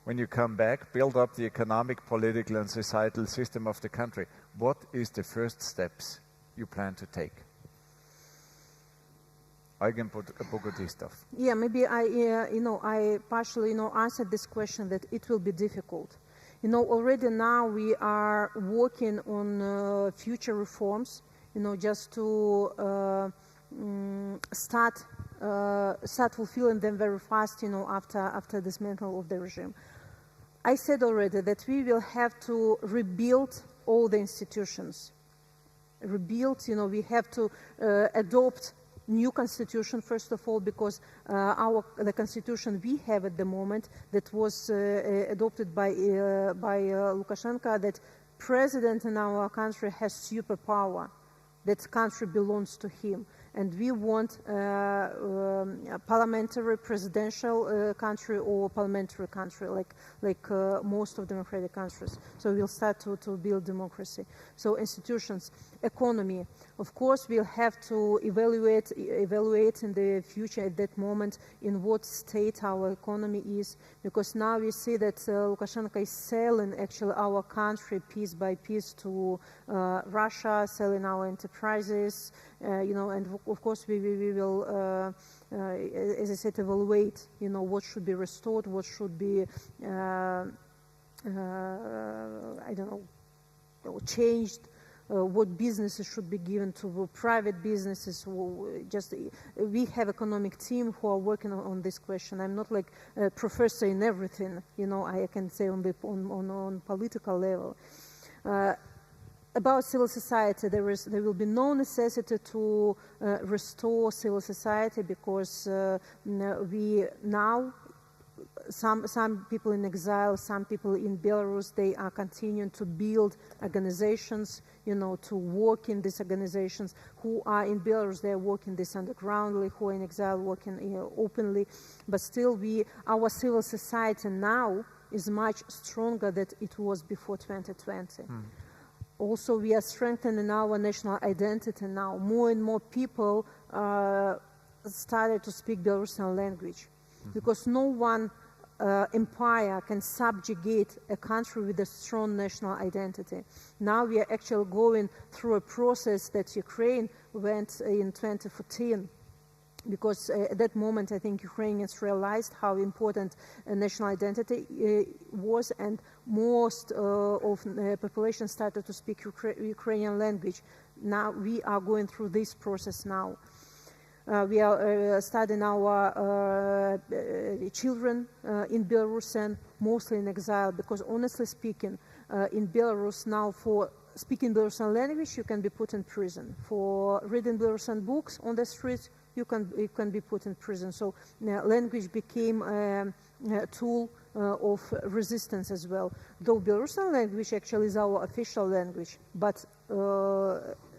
when you come back, build up the economic, political and societal system of the country? What is the first steps you plan to take? Eugen Bogodistov. Yeah, maybe I partially, answered this question that it will be difficult. Already now we are working on future reforms, just to start fulfilling them very fast, after dismantling of the regime. I said already that we will have to rebuild all the institutions. We have to adopt new constitution, first of all, because the constitution we have at the moment that was adopted by Lukashenko, that president in our country has superpower, that country belongs to him. And we want a parliamentary, presidential country or parliamentary country, like most of democratic countries. So we'll start to build democracy. So institutions, economy. Of course, we'll have to evaluate in the future at that moment in what state our economy is, because now we see that Lukashenko is selling actually our country piece by piece to Russia, selling our enterprises, and of course we will, as I said, evaluate, what should be restored, what should be, changed, what businesses should be given to private businesses. We have economic team who are working on this question. I'm not like a professor in everything, I can say on political level. About civil society, there will be no necessity to restore civil society, because we now, some people in exile, some people in Belarus, they are continuing to build organizations, to work in these organizations. Who are in Belarus, they are working this undergroundly, who are in exile working openly. But still, our civil society now is much stronger than it was before 2020. Also, we are strengthening our national identity now. More and more people started to speak Belarusian language, because no one empire can subjugate a country with a strong national identity. Now we are actually going through a process that Ukraine went in 2014. Because at that moment, I think Ukrainians realized how important national identity was, and most of the population started to speak Ukrainian language. Now we are going through this process now. We are studying our children in Belarus, and mostly in exile, because honestly speaking, in Belarus now, for speaking Belarusian language, you can be put in prison. For reading Belarusian books on the streets, you can be put in prison. So language became a tool of resistance as well. Though Belarusian language actually is our official language, but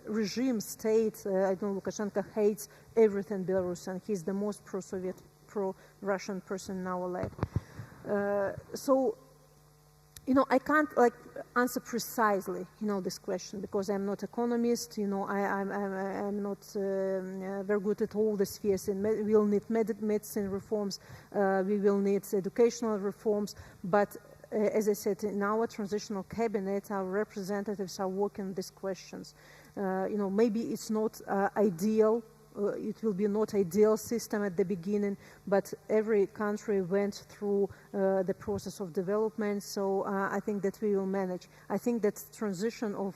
regime, state, Lukashenko hates everything Belarusian. He's the most pro-Soviet, pro-Russian person in our life. So, I can't answer precisely, this question, because I'm not economist. I'm not very good at all the spheres. And we will need medicine reforms. We will need educational reforms. But as I said, in our transitional cabinet, our representatives are working on these questions. Maybe it's not ideal. It will be not ideal system at the beginning, but every country went through the process of development, so I think that we will manage. I think that transition of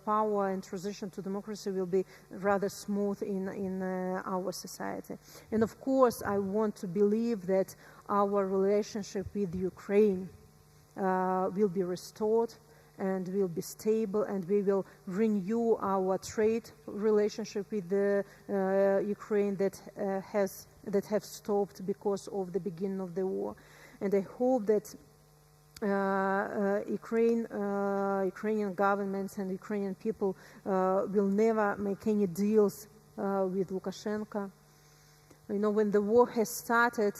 power and transition to democracy will be rather smooth in our society. And of course, I want to believe that our relationship with Ukraine will be restored, and will be stable, and we will renew our trade relationship with the Ukraine that have stopped because of the beginning of the war. And I hope that Ukrainian governments and Ukrainian people will never make any deals with Lukashenko. When the war has started,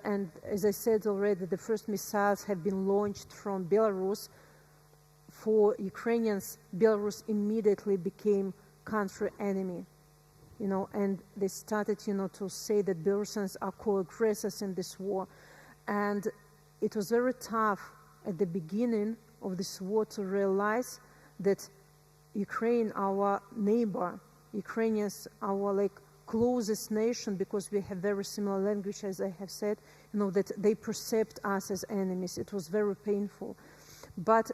and as I said already, the first missiles have been launched from Belarus, for Ukrainians, Belarus immediately became country enemy. And they started, to say that Belarusians are co-aggressors in this war. And it was very tough at the beginning of this war to realize that Ukraine, our neighbor, Ukrainians, our closest nation, because we have very similar language, as I have said, that they perceived us as enemies. It was very painful. But,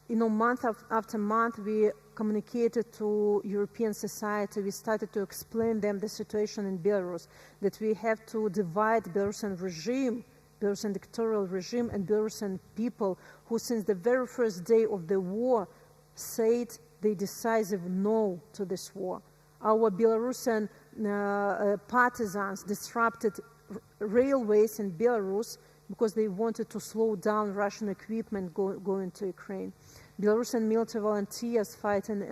month after month, we communicated to European society. We started to explain them the situation in Belarus, that we have to divide Belarusian regime, Belarusian dictatorial regime, and Belarusian people who, since the very first day of the war, said the decisive no to this war. Our Belarusian partisans disrupted railways in Belarus because they wanted to slow down Russian equipment going to Ukraine. Belarusian military volunteers fighting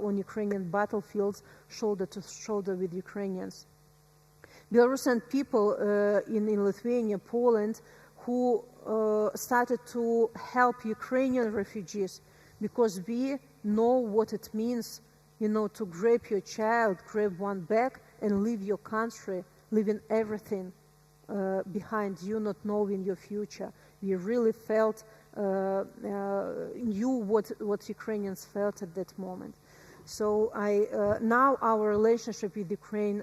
on Ukrainian battlefields shoulder to shoulder with Ukrainians. Belarusian people in Lithuania, Poland, who started to help Ukrainian refugees, because we know what it means, to grab your child, grab one bag and leave your country, leaving everything behind you, not knowing your future. We really felt, knew what Ukrainians felt at that moment. So now our relationship with Ukraine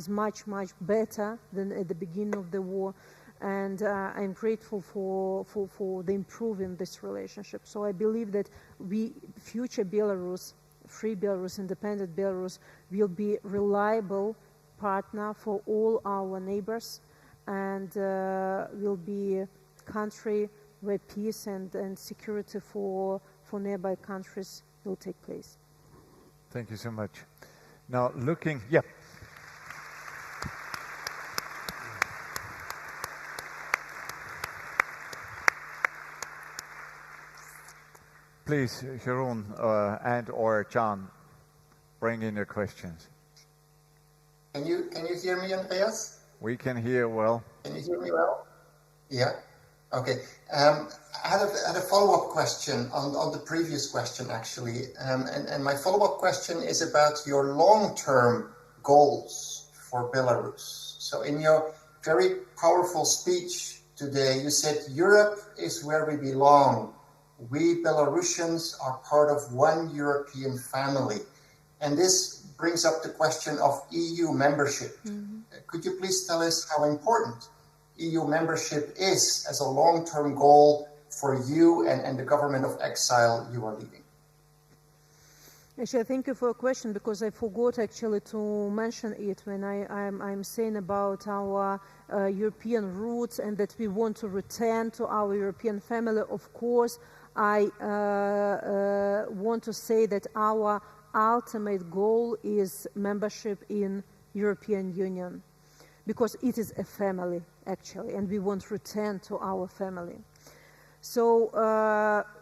is much, much better than at the beginning of the war. And I'm grateful for the improving this relationship. So I believe that future Belarus, free Belarus, independent Belarus, will be reliable partner for all our neighbors, and will be a country where peace and security for nearby countries will take place. Thank you so much. Now yeah. Please, Harun and or John, bring in your questions. Can you hear me, Andreas? We can hear well. Can you hear me well? Yeah. Okay. I had a follow-up question on the previous question, actually, and my follow-up question is about your long-term goals for Belarus. So, in your very powerful speech today, you said Europe is where we belong. We Belarusians are part of one European family. And this brings up the question of EU membership. Mm-hmm. Could you please tell us how important EU membership is as a long-term goal for you and the government of exile you are leading? Actually, thank you for your question, because I forgot actually to mention it when I'm saying about our European roots and that we want to return to our European family. Of course, I want to say that our ultimate goal is membership in European Union, because it is a family, actually, and we want to return to our family. So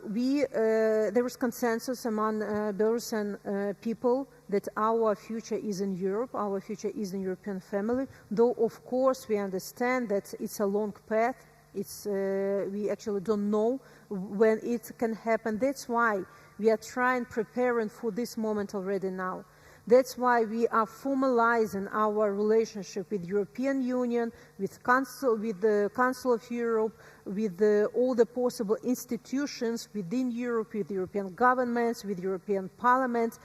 there is consensus among Belarusian people that our future is in Europe, our future is in European family, though of course we understand that it's a long path. We actually don't know when it can happen. That's why we are preparing for this moment already now. That's why we are formalizing our relationship with European Union, with the Council of Europe, with all the possible institutions within Europe, with European governments, with European Parliament,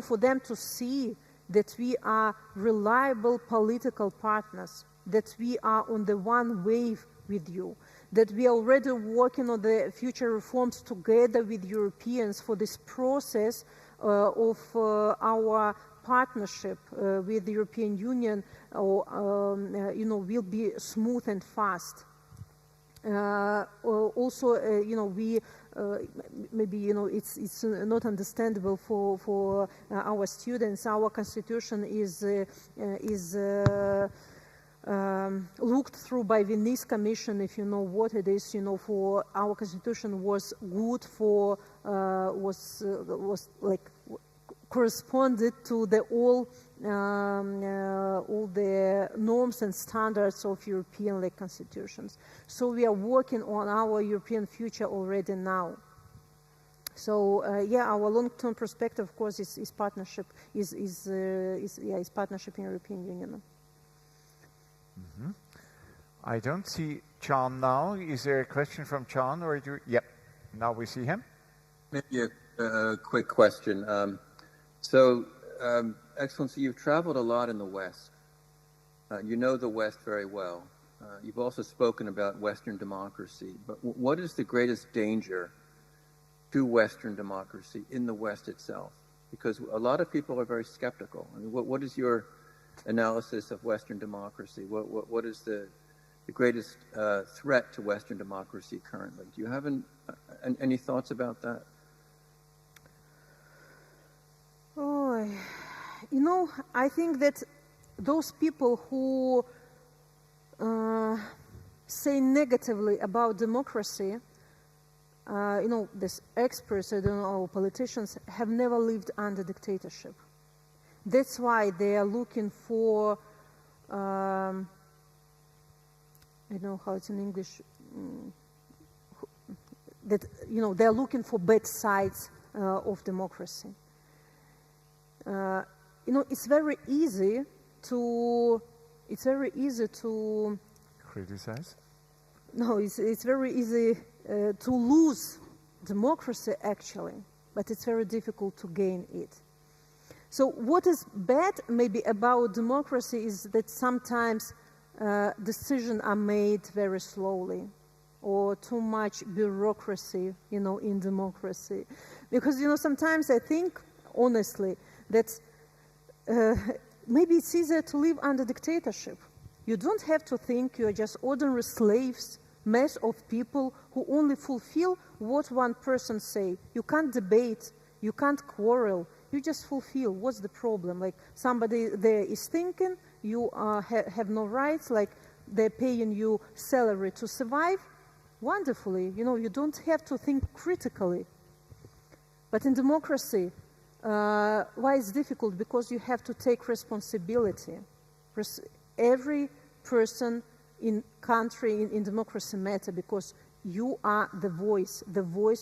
for them to see that we are reliable political partners, that we are on the one wave with you, that we are already working on the future reforms together with Europeans for this process of our partnership with the European Union, will be smooth and fast. Also, we maybe it's not understandable for our students. Our constitution is looked through by Venice Commission, if you know what it is. For our constitution was good for was like corresponded to all the norms and standards of European constitutions. So we are working on our European future already now. So yeah, our long-term perspective, of course, is partnership. Is partnership in European Union. Mm-hmm. I don't see John now. Is there a question from John, or do? Yep. Now we see him. Maybe a quick question. Excellency, you've traveled a lot in the West. You know the West very well. You've also spoken about Western democracy. But what is the greatest danger to Western democracy in the West itself? Because a lot of people are very skeptical. I mean, what is your analysis of Western democracy? What is the greatest threat to Western democracy currently? Do you have any thoughts about that? Oh, you know, I think that those people who say negatively about democracy, you know, these experts, I don't know, politicians, have never lived under dictatorship. That's why they are looking for, I don't know how it's in English, that, you know, they're looking for bad sides of democracy. You know, it's very easy to criticize. No, it's very easy to lose democracy actually, but it's very difficult to gain it. So what is bad maybe about democracy is that sometimes decisions are made very slowly, or too much bureaucracy, you know, in democracy. Because, you know, sometimes I think, honestly, that maybe it's easier to live under dictatorship. You don't have to think, you're just ordinary slaves, mass of people who only fulfill what one person say. You can't debate, you can't quarrel, you just fulfill. What's the problem? Like, somebody there is thinking, you have no rights, like they're paying you salary to survive. Wonderfully, you know, you don't have to think critically. But in democracy, why it's difficult? Because you have to take responsibility. Every person in country, in democracy matter, because you are the voice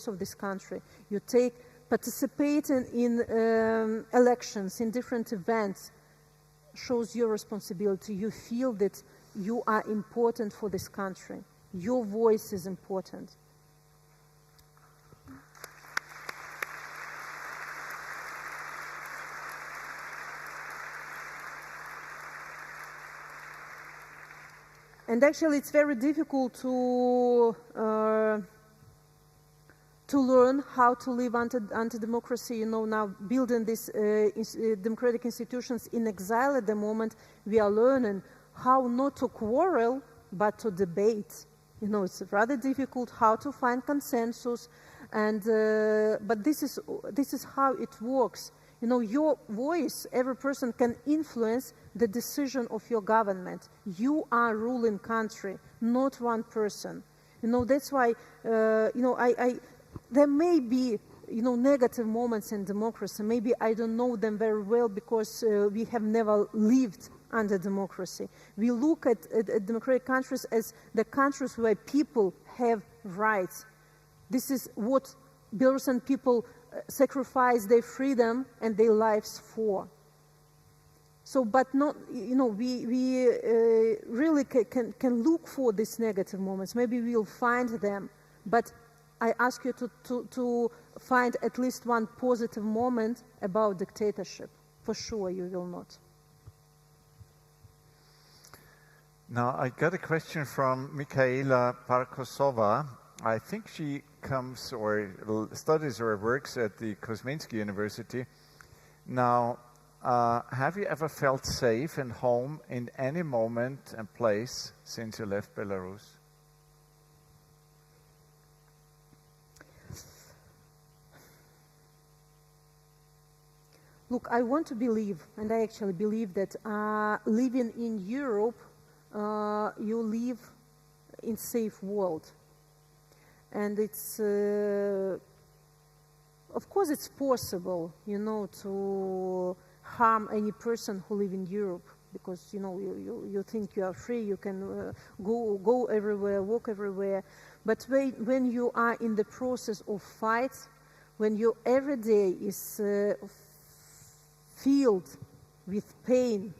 of this country. You participating in elections, in different events, shows your responsibility. You feel that you are important for this country. Your voice is important. And actually, it's very difficult to learn how to live under democracy. You know, now building these democratic institutions in exile at the moment, we are learning how not to quarrel, but to debate. You know, it's rather difficult how to find consensus, and but this is how it works. You know, your voice, every person can influence the decision of your government. You are ruling country, not one person. You know, that's why, you know, there may be, you know, negative moments in democracy. Maybe I don't know them very well because we have never lived under democracy. We look at democratic countries as the countries where people have rights. This is what Belarusian people sacrifice their freedom and their lives for. So, but not, you know, we really can look for these negative moments. Maybe we'll find them, but I ask you to find at least one positive moment about dictatorship. For sure, you will not. Now, I got a question from Mikhaila Parkosova. I think she comes or studies or works at the Kosminski University. Now, have you ever felt safe and home in any moment and place since you left Belarus? Look, I want to believe, and I actually believe that living in Europe, you live in safe world. And it's, of course, it's possible, you know, to harm any person who live in Europe, because, you know, you think you are free, you can go everywhere, walk everywhere. But when you are in the process of fights, when your every day is filled with pain,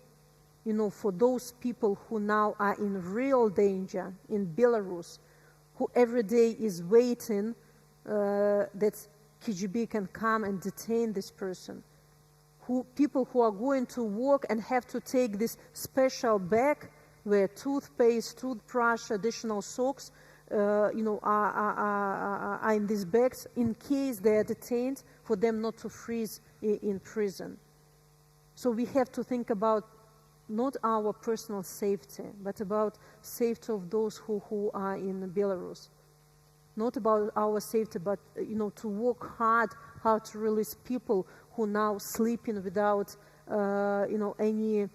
for those people who now are in real danger in Belarus, who every day is waiting that KGB can come and detain this person, people who are going to work and have to take this special bag where toothpaste, toothbrush, additional socks, are in these bags in case they are detained, for them not to freeze in prison. So we have to think about not our personal safety, but about safety of those who are in Belarus. Not about our safety, but to work hard how to release people who now sleeping without any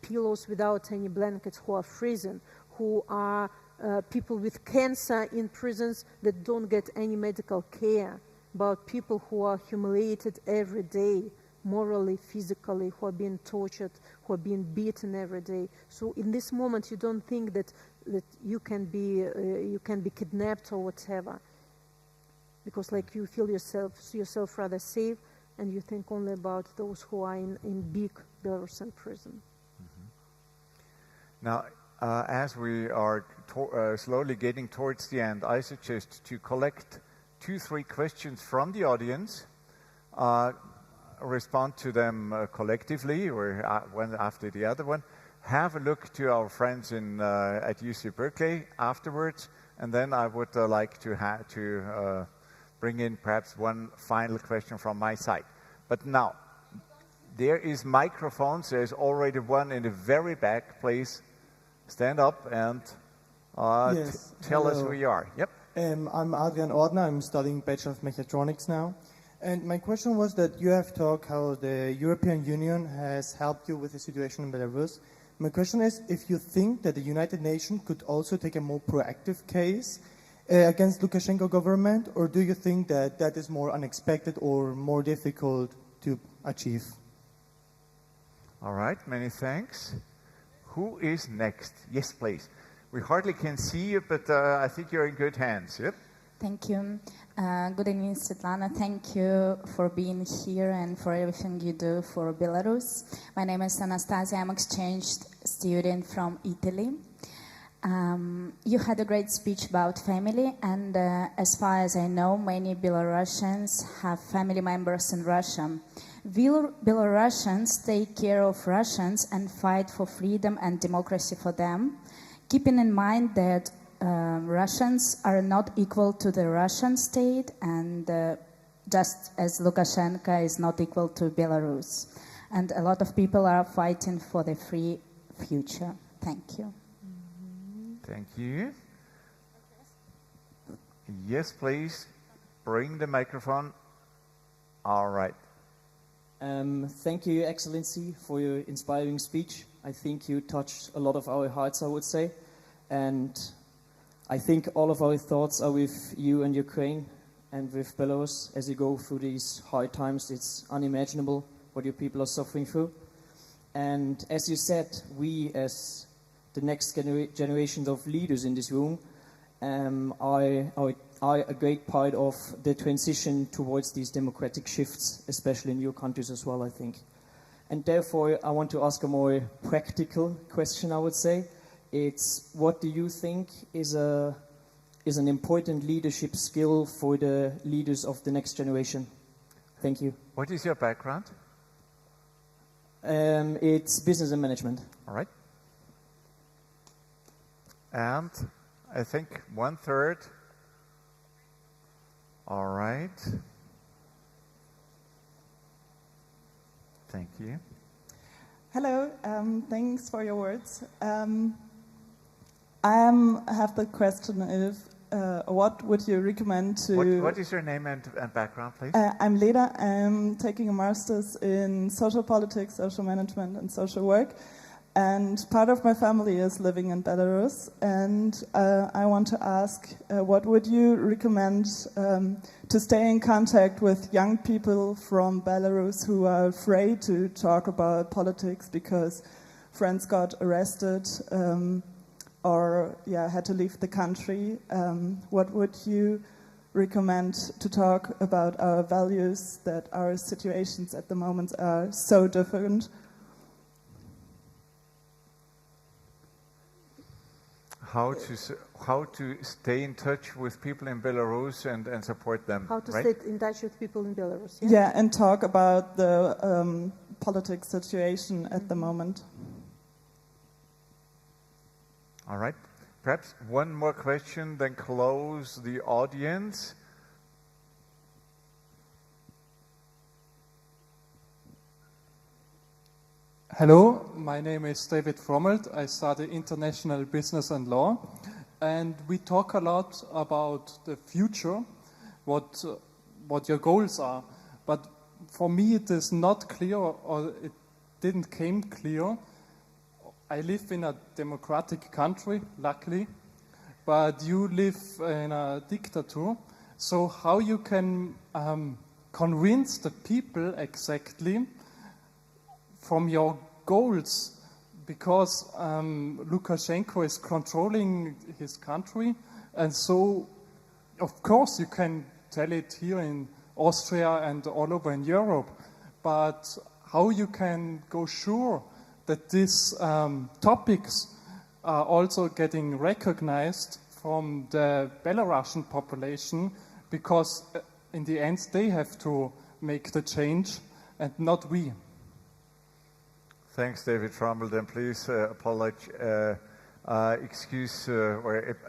pillows, without any blankets, who are freezing, who are people with cancer in prisons that don't get any medical care, about people who are humiliated every day, morally, physically, who are being tortured, who are being beaten every day. So in this moment, you don't think that you can be kidnapped or whatever, because like you feel yourself rather safe, and you think only about those who are in big Belarusian prison. Mm-hmm. Now, as we are slowly getting towards the end, I suggest to collect 2-3 questions from the audience, respond to them collectively, or one after the other one. Have a look to our friends at UC Berkeley afterwards, and then I would like to bring in perhaps one final question from my side. But now, there is microphones. There's already one in the very back. Please stand up and yes, tell us who you are. Yep. I'm Adrian Ordner. I'm studying Bachelor of Mechatronics now. And my question was that you have talked how the European Union has helped you with the situation in Belarus. My question is if you think that the United Nations could also take a more proactive case against Lukashenko government, or do you think that that is more unexpected or more difficult to achieve? All right, many thanks. Who is next? Yes, please. We hardly can see you, but I think you're in good hands. Yep. Thank you. Good evening, Sviatlana. Thank you for being here and for everything you do for Belarus. My name is Anastasia. I'm an exchange student from Italy. You had a great speech about family, and as far as I know, many Belarusians have family members in Russia. Will Belarusians take care of Russians and fight for freedom and democracy for them, keeping in mind that Russians are not equal to the Russian state, and just as Lukashenko is not equal to Belarus. And a lot of people are fighting for the free future. Thank you. Thank you. Yes, please. Bring the microphone. All right. Thank you, Excellency, for your inspiring speech. I think you touched a lot of our hearts, I would say. And I think all of our thoughts are with you and Ukraine and with Belarus as you go through these hard times. It's unimaginable what your people are suffering through. And as you said, we as the next generations of leaders in this room are a great part of the transition towards these democratic shifts, especially in your countries as well, I think. And therefore, I want to ask a more practical question, I would say. It's what do you think is an important leadership skill for the leaders of the next generation? Thank you. What is your background? It's business and management. All right. And I think 1/3. All right. Thank you. Hello, thanks for your words. I have the question if, what would you recommend to... What is your name and background, please? I'm Leda. I'm taking a master's in social politics, social management, and social work. And part of my family is living in Belarus. And I want to ask, what would you recommend to stay in contact with young people from Belarus who are afraid to talk about politics because friends got arrested or had to leave the country? What would you recommend to talk about our values, that our situations at the moment are so different. How to stay in touch with people in Belarus and support them. How to right? stay in touch with people in Belarus. Yeah, and talk about the politics situation at the moment. All right. Perhaps one more question, then close the audience. Hello, my name is David Frommelt. I study international business and law, and we talk a lot about the future, what your goals are. But for me, it is not clear, or it didn't came clear. I live in a democratic country, luckily, but you live in a dictator. So how you can convince the people exactly from your goals, because Lukashenko is controlling his country, and so of course you can tell it here in Austria and all over in Europe, but how you can go sure that these topics are also getting recognized from the Belarusian population, because in the end they have to make the change and not we. Thanks, David Frommelt, and please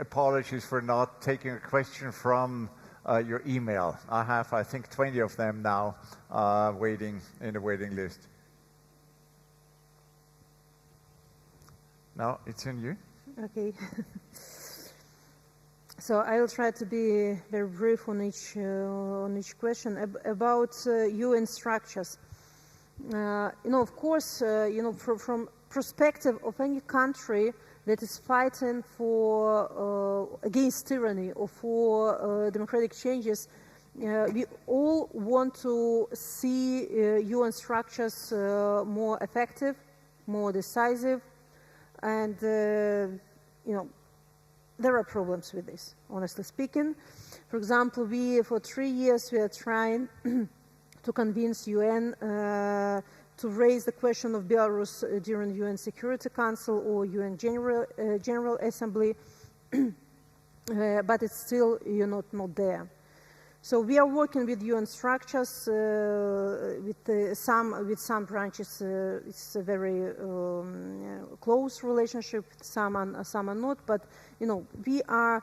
apologies for not taking a question from your email. I have, I think, 20 of them now waiting in the waiting list. Now it's on you. Okay. So I will try to be very brief on each question about UN structures. Of course, from perspective of any country that is fighting for against tyranny or for democratic changes, we all want to see UN structures more effective, more decisive, and there are problems with this, honestly speaking. For example, for 3 years we are trying to convince UN to raise the question of Belarus during UN Security Council or UN General Assembly, but it's still not there. So we are working with UN structures, with some branches. It's a very close relationship. Some are not. But we are,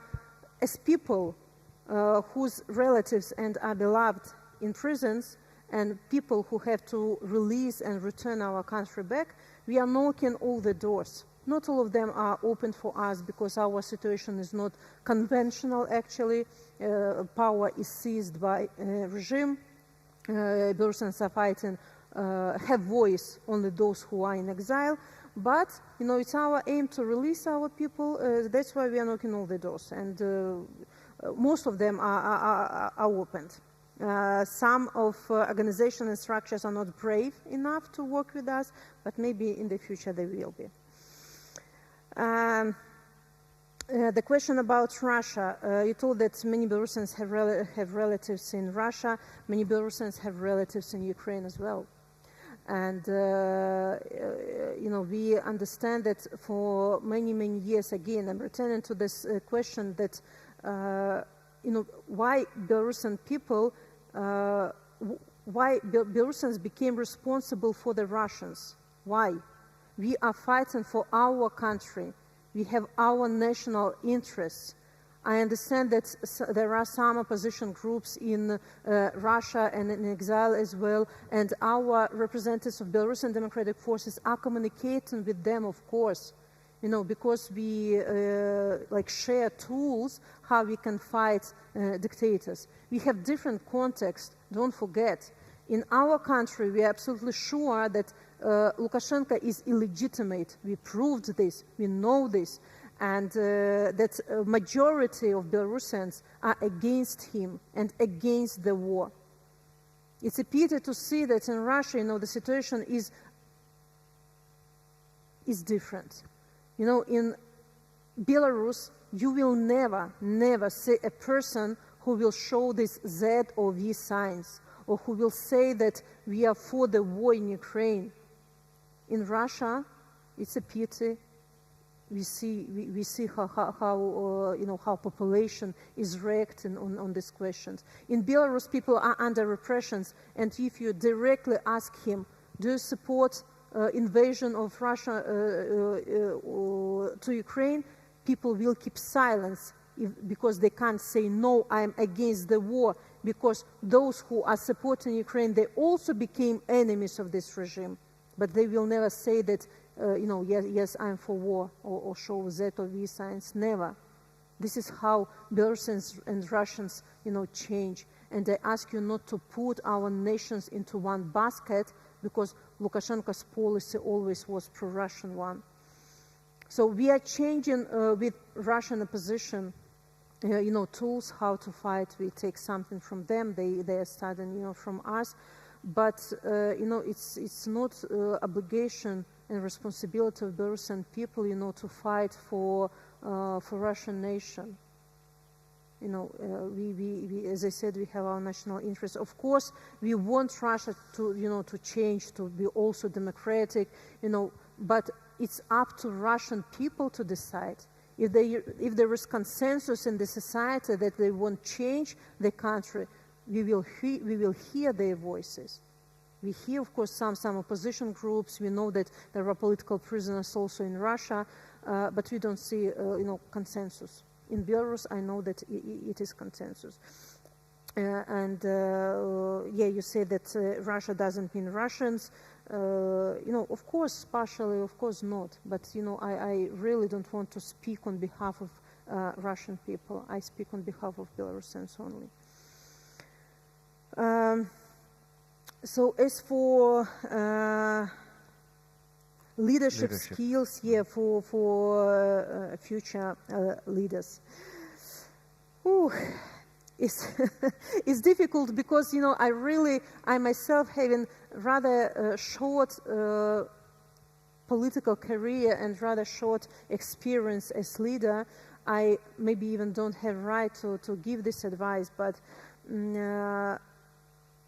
as people whose relatives and are beloved in prisons, and people who have to release and return our country back, we are knocking all the doors. Not all of them are open for us because our situation is not conventional, actually. Power is seized by regime. Belarusians are fighting, have voice, only those who are in exile. But, it's our aim to release our people. That's why we are knocking all the doors. And most of them are opened. Some of organizations and structures are not brave enough to work with us, but maybe in the future they will be. The question about Russia, you told that many Belarusians have relatives in Russia, many Belarusians have relatives in Ukraine as well. And, we understand that for many, many years, again, I'm returning to this question that, why Belarusian people, why Belarusians became responsible for the Russians. Why? We are fighting for our country. We have our national interests. I understand that there are some opposition groups in Russia and in exile as well, and our representatives of Belarusian Democratic Forces are communicating with them, of course, because we share tools how we can fight dictators. We have different contexts, don't forget. In our country, we are absolutely sure that Lukashenko is illegitimate. We proved this, we know this, and that a majority of Belarusians are against him and against the war. It's a pity to see that in Russia, the situation is different. In Belarus, you will never see a person who who will show these Z or V signs, or who will say that we are for the war in Ukraine. In Russia, it's a pity. We see how population is reacting on these questions. In Belarus, people are under repressions, and if you directly ask him, do you support invasion of Russia to Ukraine, people will keep silence because they can't say, no, I'm against the war, because those who are supporting Ukraine, they also became enemies of this regime. But they will never say that, yes, I'm for war, or show Z or V signs, never. This is how Belarusians and Russians, change. And I ask you not to put our nations into one basket, because Lukashenko's policy always was pro-Russian one. So we are changing with Russian opposition, tools how to fight. We take something from them, they are studying, from us. But, it's not obligation and responsibility of Belarusian people, to fight for Russian nation. We, as I said, we have our national interests. Of course, we want Russia to, to change, to be also democratic, but it's up to Russian people to decide. If there is consensus in the society that they want change the country, we will hear their voices. We hear, of course, some opposition groups. We know that there are political prisoners also in Russia, but we don't see, consensus. In Belarus, I know that it is consensus. You say that Russia doesn't mean Russians. Of course, partially, of course not. But, I really don't want to speak on behalf of Russian people. I speak on behalf of Belarusians only. So as for leadership skills, for future leaders, it's difficult because I myself having rather short political career and rather short experience as leader. I maybe even don't have right to give this advice, but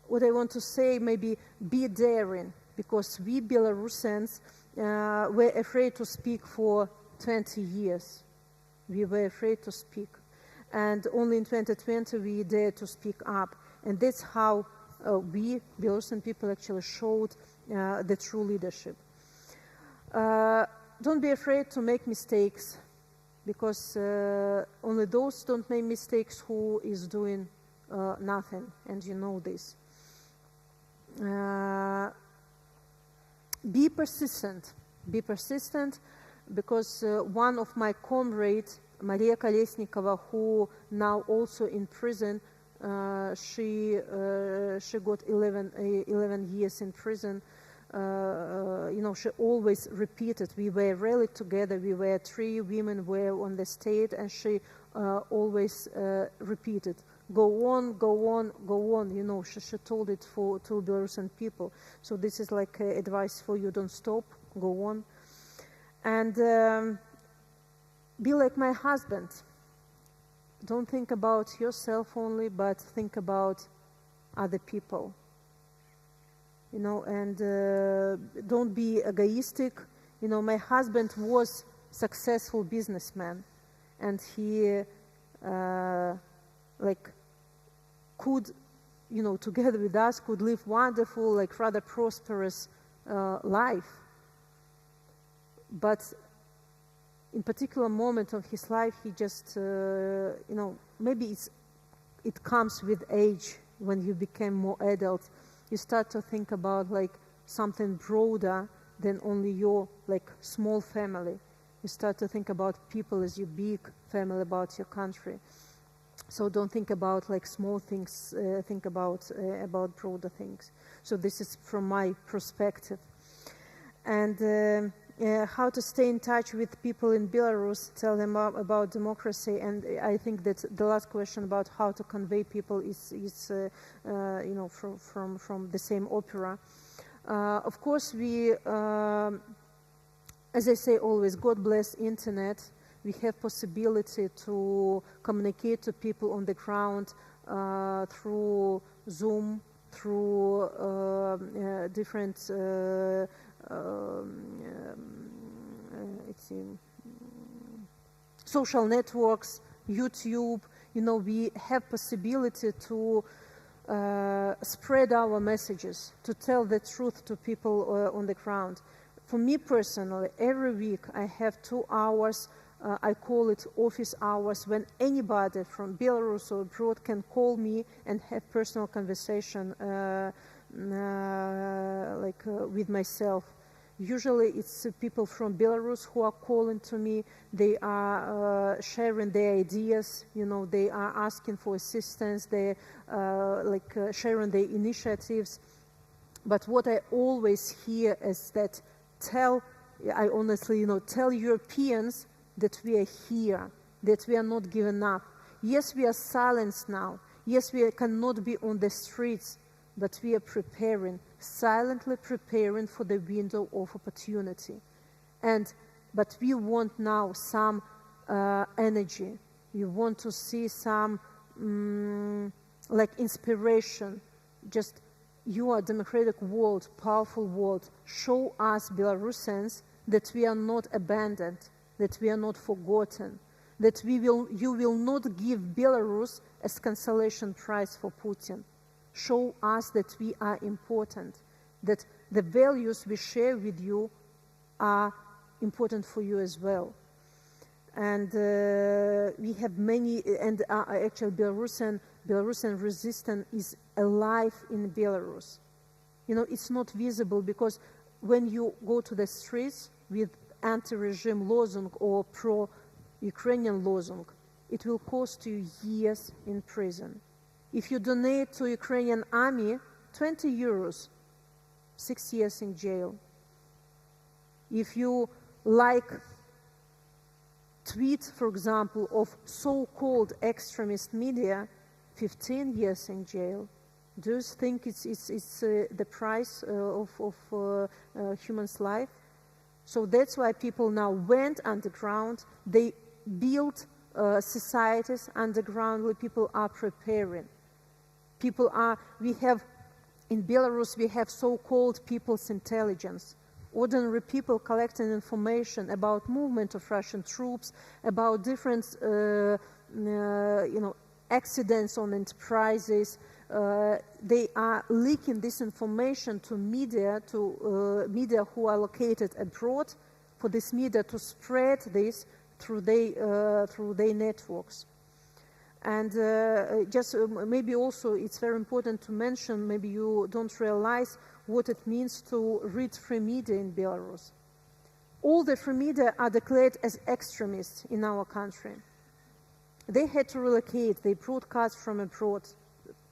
what I want to say, maybe be daring, because we Belarusians were afraid to speak for 20 years. We were afraid to speak. And only in 2020 we dared to speak up. And that's how we, Belarusian people, actually showed the true leadership. Don't be afraid to make mistakes, because only those don't make mistakes who is doing nothing, and you know this. Be persistent, because one of my comrades, Maria Kolesnikova, who now also in prison, she got 11 years in prison. She always repeated, we were rallied together, we were 3 women were on the stage, and she always repeated, go on, go on, go on. She told it to Belarusian people. So this is like advice for you: don't stop, go on. And be like my husband. Don't think about yourself only, but think about other people. And don't be egoistic. My husband was successful businessman, and he could, together with us, could live wonderful, rather prosperous life. But in particular moment of his life, he just, maybe it comes with age. When you become more adult, you start to think about something broader than only your small family. You start to think about people as your big family, about your country. So don't think about small things. Think about broader things. So this is from my perspective. And how to stay in touch with people in Belarus, tell them about democracy, and I think that the last question about how to convey people is from the same opera. Of course, we, as I say always, God bless internet. we have possibility to communicate to people on the ground through Zoom, through different social networks, YouTube. We have possibility to spread our messages, to tell the truth to people on the ground. For me personally, every week I have 2 hours, I call it office hours, when anybody from Belarus or abroad can call me and have personal conversation with myself. Usually it's people from Belarus who are calling to me. They are sharing their ideas, they are asking for assistance, they sharing their initiatives. But what I always hear is that tell Europeans that we are here, that we are not giving up. Yes, we are silenced now. Yes, we cannot be on the streets, but we are preparing, silently preparing for the window of opportunity. But we want now some energy. We want to see some inspiration. Just, you are a democratic world, powerful world. Show us Belarusians that we are not abandoned, that we are not forgotten, that you will not give Belarus as consolation prize for Putin. Show us that we are important, that the values we share with you are important for you as well. And we have many, and actually Belarusian resistance is alive in Belarus. It's not visible because when you go to the streets with anti-regime lozung or pro-Ukrainian lozung, it will cost you years in prison. If you donate to Ukrainian army, 20 euros, 6 years in jail. If you tweet, for example, of so-called extremist media, 15 years in jail. Do you think it's the price of human's life? So that's why people now went underground. They built societies underground where people are preparing. In Belarus, we have so-called people's intelligence. Ordinary people collecting information about movement of Russian troops, about different, accidents on enterprises. They are leaking this information to media who are located abroad, for this media to spread this through their networks. And maybe also it's very important to mention, maybe you don't realize what it means to read free media in Belarus. All the free media are declared as extremists in our country. They had to relocate, they broadcast from abroad,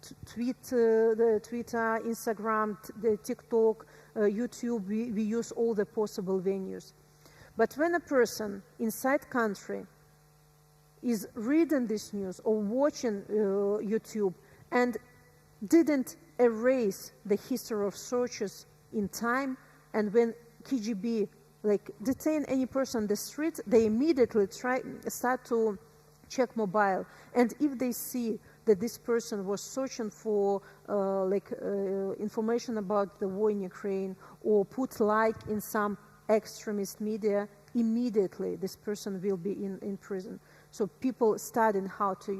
the Twitter, Instagram, the TikTok, YouTube, we use all the possible venues. But when a person inside country is reading this news or watching YouTube and didn't erase the history of searches in time, and when KGB detain any person on the street, they immediately start to check mobile. And if they see that this person was searching for information about the war in Ukraine or put in some extremist media, immediately this person will be in prison. So people learning how to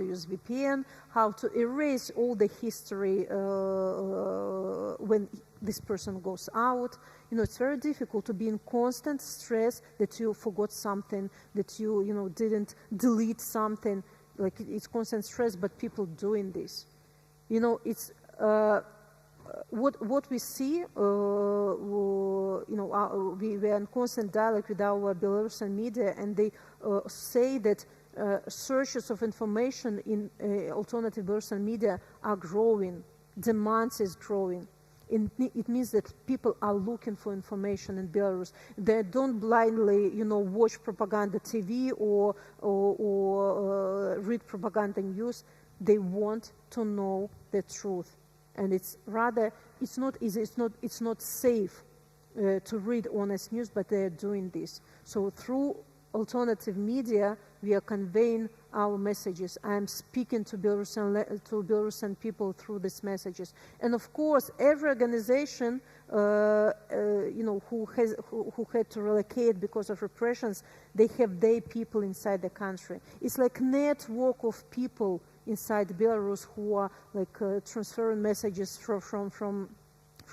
use VPN, how to erase all the history when this person goes out. It's very difficult to be in constant stress that you forgot something, that you didn't delete something. It's constant stress, but people doing this. It's what we see. We are in constant dialogue with our Belarusian media, and they say that searches of information in alternative Belarusian media are growing. Demand is growing. It means that people are looking for information in Belarus. They don't blindly, watch propaganda TV or read propaganda news. They want to know the truth, and it's not easy. It's not safe to read honest news, but they are doing this. So through alternative media, we are conveying our messages. I am speaking to Belarusian people through these messages. And of course, every organization who had to relocate because of repressions, they have their people inside the country. It's like a network of people inside Belarus who are like transferring messages from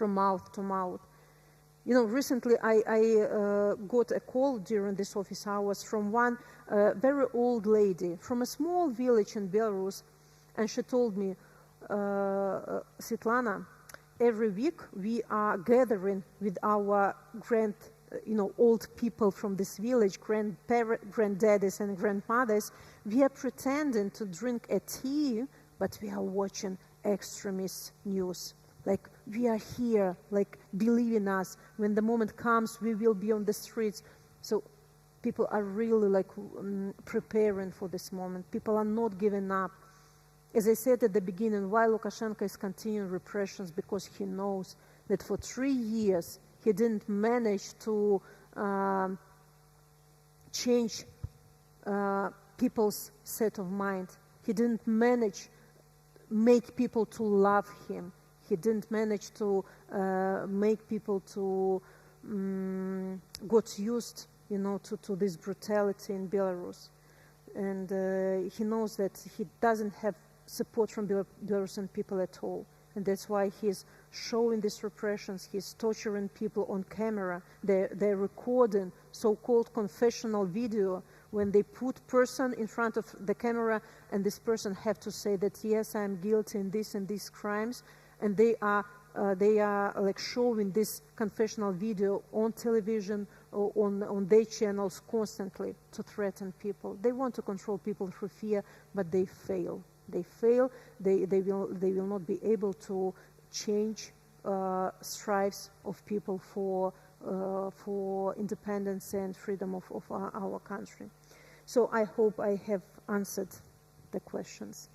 mouth to mouth. Recently I got a call during this office hours from one very old lady from a small village in Belarus, and she told me, Sviatlana, every week we are gathering with our old people from this village, granddaddies and grandmothers. We are pretending to drink a tea, but we are watching extremist news. Like, we are here, like, believe in us. When the moment comes, we will be on the streets. So people are really, like, preparing for this moment. People are not giving up. As I said at the beginning, why Lukashenko is continuing repressions? Because he knows that for 3 years, he didn't manage to change people's set of mind. He didn't manage make people to love him. He didn't manage to make people to got used, to this brutality in Belarus. And he knows that he doesn't have support from Belarusian people at all. And that's why he's showing these repressions. He's torturing people on camera. They're recording so-called confessional video when they put person in front of the camera, and this person have to say that, yes, I am guilty in this and these crimes. And they are like showing this confessional video on television or on their channels constantly to threaten people. They want to control people through fear, but they fail. They fail. They will not be able to change strives of people for independence and freedom of our country. So I hope I have answered the questions.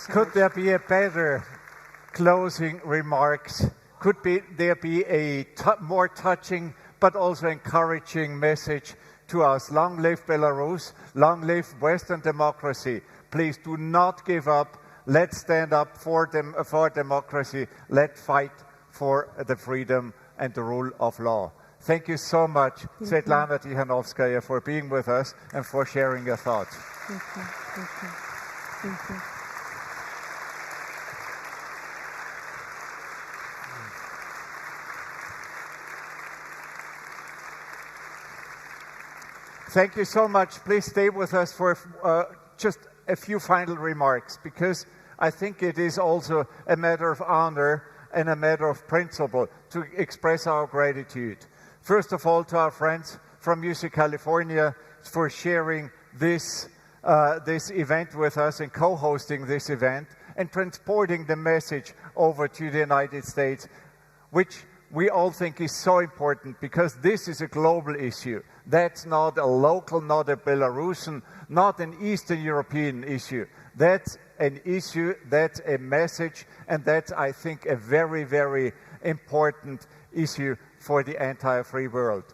Could there be a better closing remarks? Could there be a more touching but also encouraging message to us? Long live Belarus, long live Western democracy. Please do not give up. Let's stand up for democracy. Let's fight for the freedom and the rule of law. Thank you so much, Sviatlana Tsikhanouskaya, for being with us and for sharing your thoughts. Thank you. Thank you. Thank you. Thank you so much. Please stay with us for just a few final remarks, because I think it is also a matter of honor and a matter of principle to express our gratitude. First of all, to our friends from UC California for sharing this event with us and co-hosting this event and transporting the message over to the United States, which we all think is so important, because this is a global issue. That's not a local, not a Belarusian, not an Eastern European issue. That's an issue, that's a message, and that's, I think, a very, very important issue for the entire free world.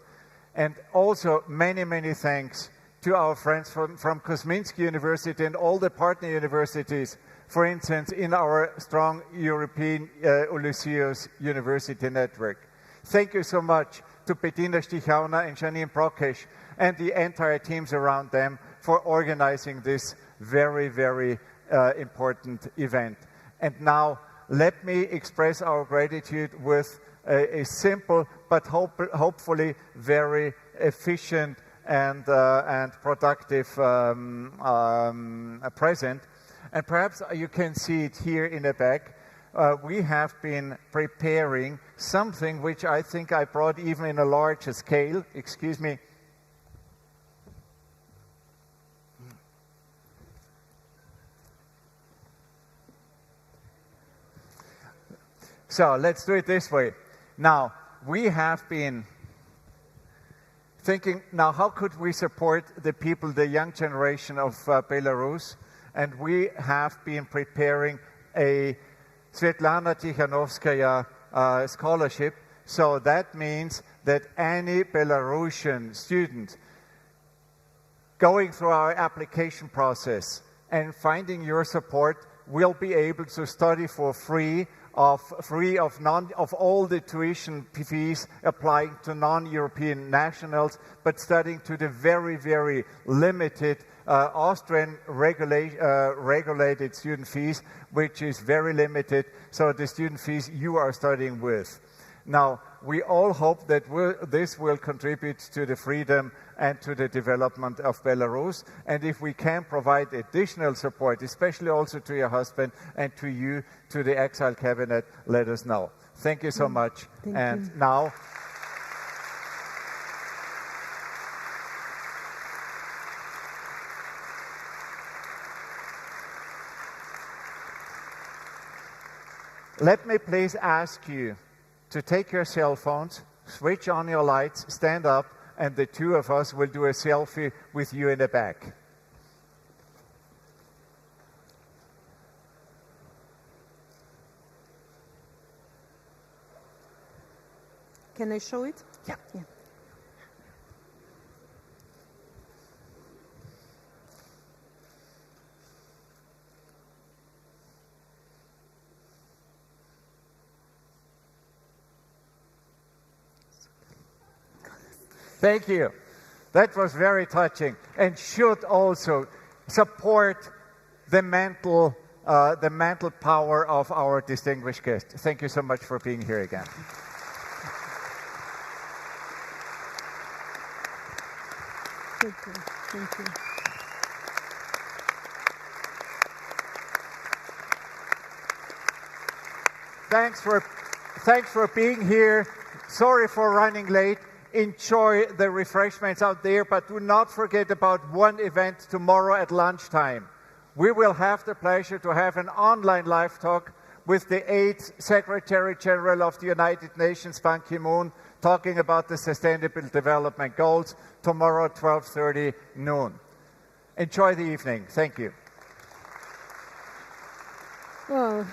And also, many, many thanks to our friends from Kosminski University and all the partner universities, for instance, in our strong European Ulysses University network. Thank you so much to Bettina Stichauna and Janine Brokesh and the entire teams around them for organizing this very, very important event. And now, let me express our gratitude with a simple but hopefully very efficient and productive present. And perhaps you can see it here in the back. we have been preparing something which I think I brought even in a larger scale. Excuse me. So let's do it this way. Now, we have been thinking, now how could we support the people, the young generation of Belarus? And we have been preparing a Sviatlana Tsikhanouskaya scholarship. So that means that any Belarusian student going through our application process and finding your support will be able to study for free of all the tuition fees applying to non-European nationals, but studying to the very, very limited Austrian regulated student fees, which is very limited, so the student fees you are studying with. Now, we all hope that this will contribute to the freedom and to the development of Belarus. And if we can provide additional support, especially also to your husband and to you, to the Exile Cabinet, let us know. Thank you so much. Thank you. Now, let me please ask you to take your cell phones, switch on your lights, stand up, and the two of us will do a selfie with you in the back. Can I show it? Yeah. Thank you. That was very touching and should also support the mental power of our distinguished guest. Thank you so much for being here again. Thank you. Thank you. Thanks for being here. Sorry for running late. Enjoy the refreshments out there, but do not forget about one event tomorrow at lunchtime. We will have the pleasure to have an online live talk with the 8th Secretary General of the United Nations, Ban Ki-moon, talking about the Sustainable Development Goals tomorrow at 12:30 noon. Enjoy the evening. Thank you. Well,